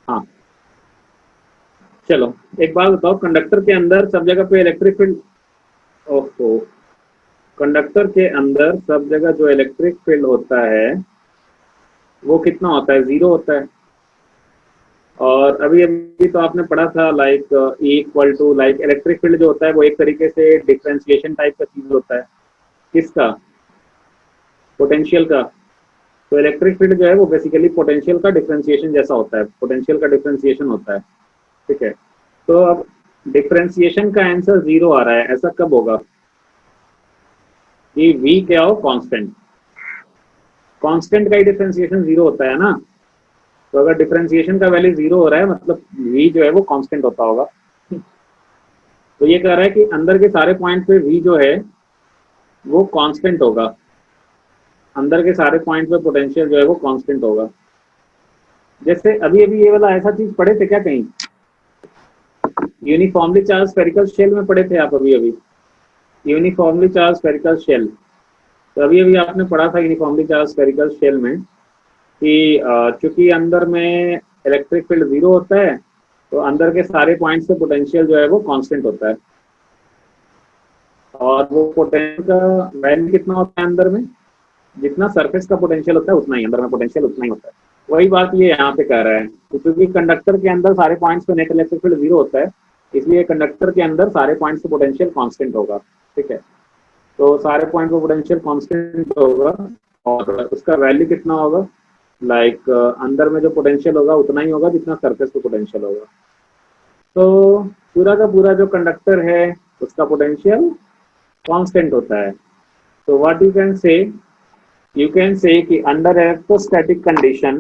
हाँ चलो एक बात बताओ, कंडक्टर के अंदर सब जगह पे इलेक्ट्रिक फील्ड, ओहो, कंडक्टर के अंदर सब जगह जो इलेक्ट्रिक फील्ड होता है वो कितना होता है? 0 होता है। और अभी तो आपने पढ़ा था like equal to, like electric field जो होता है वो एक तरीके से डिफरेंशिएशन टाइप का चीज होता है। किसका? पोटेंशियल का, तो इलेक्ट्रिक फील्ड जो है वो बेसिकली पोटेंशियल का डिफरेंशिएशन जैसा होता है, पोटेंशियल का डिफरेंशिएशन होता है, ठीक है। तो अब डिफरेंशिएशन का आंसर 0 आ रहा है, ऐसा कब होगा कि v क्या हो, कांस्टेंट, कांस्टेंट का ही डिफरेंशिएशन 0 होता है ना। तो अगर डिफरेंशिएशन का वैल्यू 0 हो रहा है मतलब v जो है वो कांस्टेंट होता होगा। तो ये कह रहा है कि अंदर के सारे पॉइंट पे v जो है वो कांस्टेंट होगा, अंदर के सारे पॉइंट पे पोटेंशियल जो है वो कांस्टेंट होगा। जैसे अभी अभी ये वाला ऐसा चीज पढ़े थे क्या कहीं, यूनिफॉर्मली चार्ज स्फेरिकल शेल में पढ़े थे आप अभी अभी, यूनिफॉर्मली चार्ज स्फेरिकल शेल। तो अभी अभी आपने पढ़ा था यूनिफॉर्मली चार्ज स्फेरिकल शेल में कि चूंकि अंदर में इलेक्ट्रिक फील्ड 0 होता है तो अंदर के सारे पॉइंट्स पे पोटेंशियल जो है वो कांस्टेंट होता है। और वो पोटेंशियल का वैल्यू कितना होता है अंदर में, जितना सरफेस का पोटेंशियल होता है उतना ही अंदर में पोटेंशियल उतना ही होता है। वही बात ये यहाँ पे कह रहा है, क्योंकि कंडक्टर के अंदर सारे पॉइंट्स पे नेट इलेक्ट्रिक फील्ड 0 होता है, इसलिए कंडक्टर के अंदर सारे पॉइंट्स पे पोटेंशियल कांस्टेंट होगा, ठीक है। तो सारे पॉइंट पे पोटेंशियल कांस्टेंट होगा और उसका वैल्यू कितना होगा, लाइक अंदर में जो पोटेंशियल होगा उतना ही होगा जितना सरफेस पे पोटेंशियल होगा। तो पूरा का पूरा जो कंडक्टर है उसका पोटेंशियल कांस्टेंट होता है। तो what you can say, you can say कि under electrostatic condition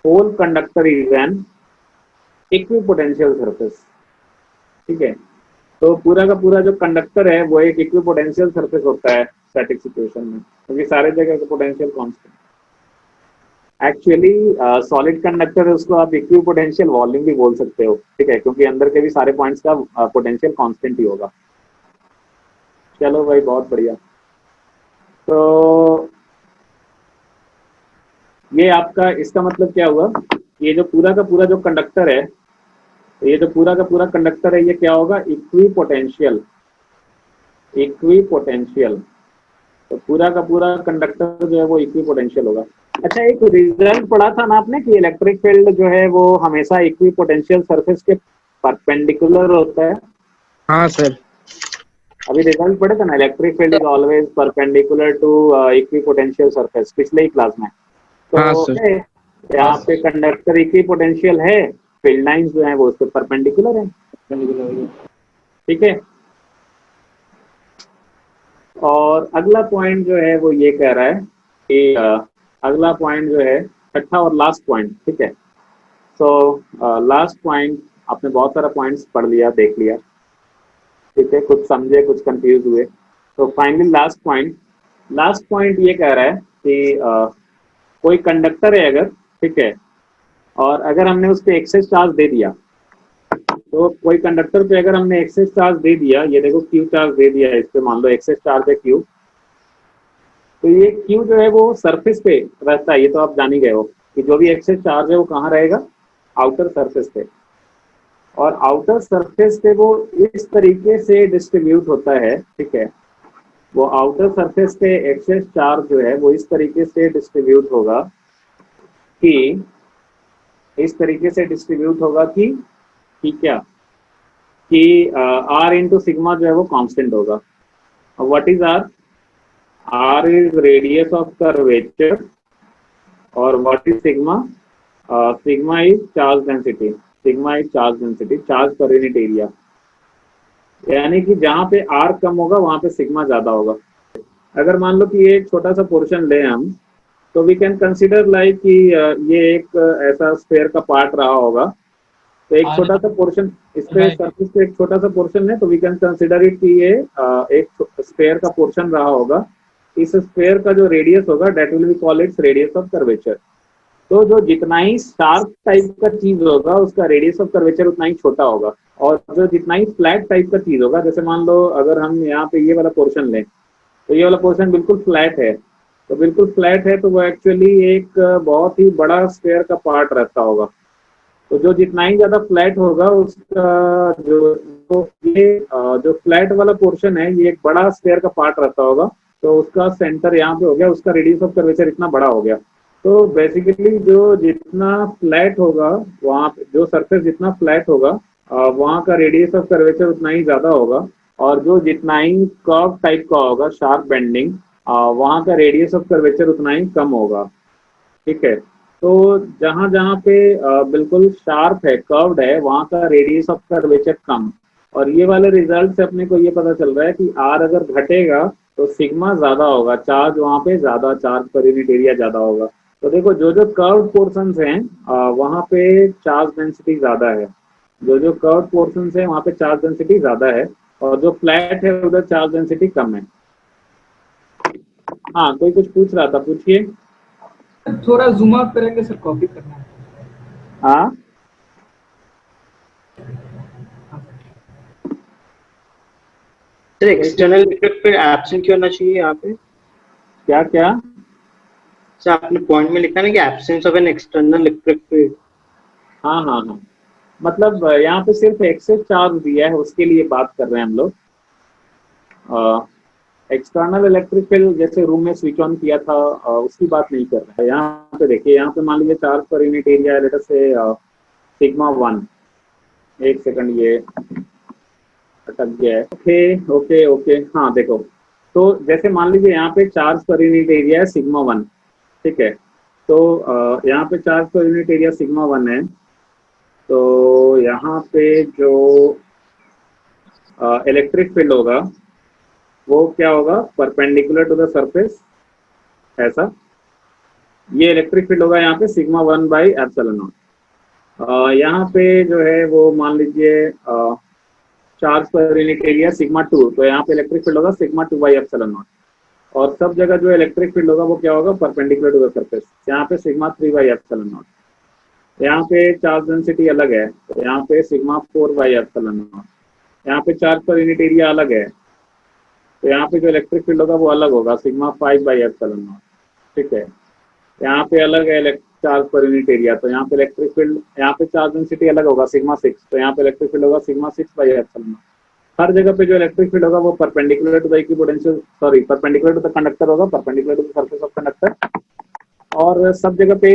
whole conductor is an equipotential surface, ठीक है। तो पूरा का पूरा जो कंडक्टर है वो एक इक्विपोटेंशियल सरफेस होता है स्टैटिक सिचुएशन में, क्योंकि सारे जगह का potential constant. Actually solid conductor है उसको आप इक्विपोटेंशियल वॉल्यूम भी बोल सकते हो, ठीक है, क्योंकि अंदर के भी सारे पॉइंट्स का पोटेंशियल कांस्टेंट ही होगा। चलो भाई बहुत बढ़िया। तो ये आपका इसका मतलब क्या हुआ, ये जो पूरा का पूरा जो कंडक्टर है, ये जो पूरा का पूरा कंडक्टर है ये क्या होगा, इक्विपोटेंशियल, इक्विपोटेंशियल। तो पूरा का पूरा कंडक्टर जो है वो इक्विपोटेंशियल होगा। अच्छा एक रिजल्ट पढ़ा था ना आपने कि इलेक्ट्रिक फील्ड जो है वो हमेशा इक्विपोटेंशियल सरफेस के परपेंडिकुलर होता है।
हाँ सर।
अभी रिजल्ट पढ़े थे ना, electric field is always perpendicular to equipotential surface, पिछले ही क्लास में।
हाँ
तो
सर।
यहाँ पे कंडक्टर इक्विपोटेंशियल है, फील्ड लाइंस जो है वो उसके परपेंडिकुलर है, ठीक है। और अगला पॉइंट जो है वो ये कह रहा है कि अगला पॉइंट जो है छठा और लास्ट पॉइंट, ठीक है। सो लास्ट पॉइंट आपने बहुत सारा पॉइंट्स पढ़ लिया, देख लिया, ठीक है, कुछ समझे कुछ कंफ्यूज हुए। तो फाइनली लास्ट पॉइंट ये कह रहा है कि कोई कंडक्टर है अगर, ठीक है, और अगर हमने उस पर एक्सेस चार्ज दे दिया, तो कोई कंडक्टर पे अगर हमने एक्सेस चार्ज दे दिया, ये देखो क्यू चार्ज दे दिया है इस पे, मान लो एक्सेस चार्ज है क्यू, तो ये क्यू जो है वो सरफेस पे रहता है, ये तो आप जान ही गए हो कि जो भी एक्सेस चार्ज है वो कहाँ रहेगा, आउटर सरफेस पे। और आउटर सरफेस पे वो इस तरीके से डिस्ट्रीब्यूट होता है, ठीक है, वो आउटर सरफेस पे एक्सेस चार्ज जो है वो इस तरीके से डिस्ट्रीब्यूट होगा कि इस तरीके से डिस्ट्रीब्यूट होगा कि क्या, कि आर इंटू सिग्मा जो है वो कांस्टेंट होगा। What is R, R is radius of curvature, और what is sigma, sigma is charge density, sigma is charge density, charge per unit area. यानी कि जहाँ पे आर कम होगा वहां पे सिग्मा ज्यादा होगा। अगर मान लो कि ये एक छोटा सा पोर्शन ले हम, तो वी कैन कंसिडर लाइक कि ये एक ऐसा स्फीयर का पार्ट रहा होगा, तो एक छोटा सा पोर्शन इस पे सरफेस पे एक छोटा सा पोर्शन है, तो वी कैन कंसिडर इट कि ये एक स्फीयर का पोर्शन रहा होगा। इस स्फीयर का जो रेडियस होगा that will be called its radius of curvature. तो जो जितना ही शार्प टाइप का चीज होगा उसका रेडियस ऑफ कर्वेचर उतना ही छोटा होगा, और जो जितना ही फ्लैट टाइप का चीज होगा, जैसे मान लो अगर हम यहाँ पे ये वाला पोर्शन लें, तो ये वाला पोर्शन बिल्कुल फ्लैट है, तो बिल्कुल फ्लैट है तो वो एक्चुअली एक बहुत ही बड़ा स्फीयर का पार्ट रहता होगा। तो जो जितना ही ज्यादा फ्लैट होगा उसका जो ये जो फ्लैट वाला पोर्शन है ये एक बड़ा स्फीयर का पार्ट रहता होगा, तो उसका सेंटर यहाँ पे हो गया, उसका रेडियस ऑफ कर्वेचर इतना बड़ा हो गया। तो बेसिकली जो जितना फ्लैट होगा वहाँ पे जो सरफेस जितना फ्लैट होगा वहाँ का रेडियस ऑफ कर्वेचर उतना ही ज्यादा होगा, और जो जितना ही कर्व टाइप का होगा शार्प बेंडिंग वहाँ का रेडियस ऑफ कर्वेचर उतना ही कम होगा। ठीक है, तो जहाँ जहाँ पे बिल्कुल शार्प है, कर्व्ड है, वहाँ का रेडियस ऑफ कर्वेचर कम। और ये वाले रिजल्ट से अपने को ये पता चल रहा है कि आर अगर घटेगा तो सिग्मा ज्यादा होगा, चार्ज वहाँ पे ज्यादा, चार्ज पर यूनिट एरिया ज्यादा होगा। तो देखो जो जो कर्व्ड पोर्शंस हैं वहाँ पे चार्ज डेंसिटी ज्यादा है, जो जो कर्व्ड पोर्शंस है वहाँ पे चार्ज डेंसिटी ज्यादा है, और जो फ्लैट है उधर चार्ज डेंसिटी कम है। हाँ, कोई कुछ पूछ रहा था, पूछिए।
थोड़ा जूम आउट करेंगे सर, कॉपी करना है।
हाँ,
sir external electric field absent क्यों होना चाहिए यहाँ पे?
क्या क्या?
सर आपने पॉइंट में लिखा ना कि absence of an external electric field.
हाँ हाँ हाँ, मतलब यहाँ पे सिर्फ एक्सेस चार्ज दिया है, उसके लिए बात कर रहे हैं हम लोग। एक्सटर्नल इलेक्ट्रिक फील्ड जैसे रूम में स्विच ऑन किया था उसकी बात नहीं कर रहे हैं। यहाँ पे देखिए, यहाँ पे मान लीजिए charge per unit area letter से सिग्मा 1। एक सेकंड, ये अटक गया है। ओके ओके ओके, हाँ देखो, तो जैसे मान लीजिए यहाँ पे चार्ज पर यूनिट एरिया है सिग्मा 1। ठीक है, तो यहाँ पे charge per unit area sigma 1 है, तो यहाँ पे जो इलेक्ट्रिक फील्ड होगा वो क्या होगा, परपेंडिकुलर टू द सरफेस, ऐसा। ये इलेक्ट्रिक फील्ड होगा यहाँ पे सिग्मा 1 बाई एप्सिलॉन नॉट। यहाँ पे जो है वो मान लीजिए charge per unit area sigma 2, तो यहाँ पे इलेक्ट्रिक फील्ड होगा सिग्मा 2 बाई एप्सिलॉन नॉट। और सब जगह जो इलेक्ट्रिक फील्ड होगा वो क्या होगा, परपेंडिकुलर टू द सरफेस, यहाँ पे सिग्मा 3 बाई एप्सिलॉन नॉट। यहाँ पे चार्ज डेंसिटी अलग है, तो यहाँ पे सिग्मा 4 बाई एप्सिलॉन नॉट। यहाँ पे चार्ज पर यूनिट एरिया अलग है, तो यहाँ पे जो इलेक्ट्रिक फील्ड होगा वो अलग होगा, सिग्मा 5 बाई एप्सिलॉन नॉट। ठीक है, यहाँ पे अलग है चार्ज पर यूनिट एरिया, तो यहाँ पे इलेक्ट्रिक फील्ड, यहाँ पे चार्ज डेंसिटी अलग होगा सिग्मा 6, तो यहाँ पे इलेक्ट्रिक फील्ड होगा सिग्मा 6 बाई एप्सिलॉन नॉट। हर जगह पे जो इलेक्ट्रिक फील्ड होगा वो perpendicular to the equipotential, sorry perpendicular to the conductor होगा, perpendicular to the surface of conductor. और सब जगह पे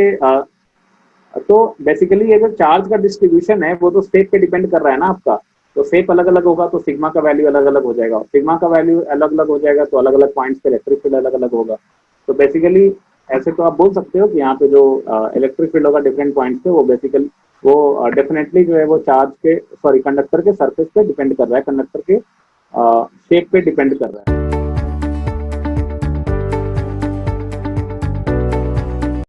तो बेसिकली ये जो चार्ज का डिस्ट्रीब्यूशन है वो तो शेप पे डिपेंड कर रहा है ना आपका, तो शेप अलग अलग होगा तो सिग्मा का वैल्यू अलग अलग हो जाएगा, सिग्मा का वैल्यू अलग अलग हो जाएगा तो अलग अलग पॉइंट्स पे इलेक्ट्रिक फील्ड अलग अलग होगा। तो बेसिकली ऐसे तो आप बोल सकते हो कि यहाँ पे जो इलेक्ट्रिक फील्ड होगा डिफरेंट पॉइंट्स पे, वो बेसिकली वो डेफिनेटली जो है वो चार्ज के, सॉरी कंडक्टर के सरफेस पे डिपेंड कर रहा है, कंडक्टर के शेप पे डिपेंड कर रहा है।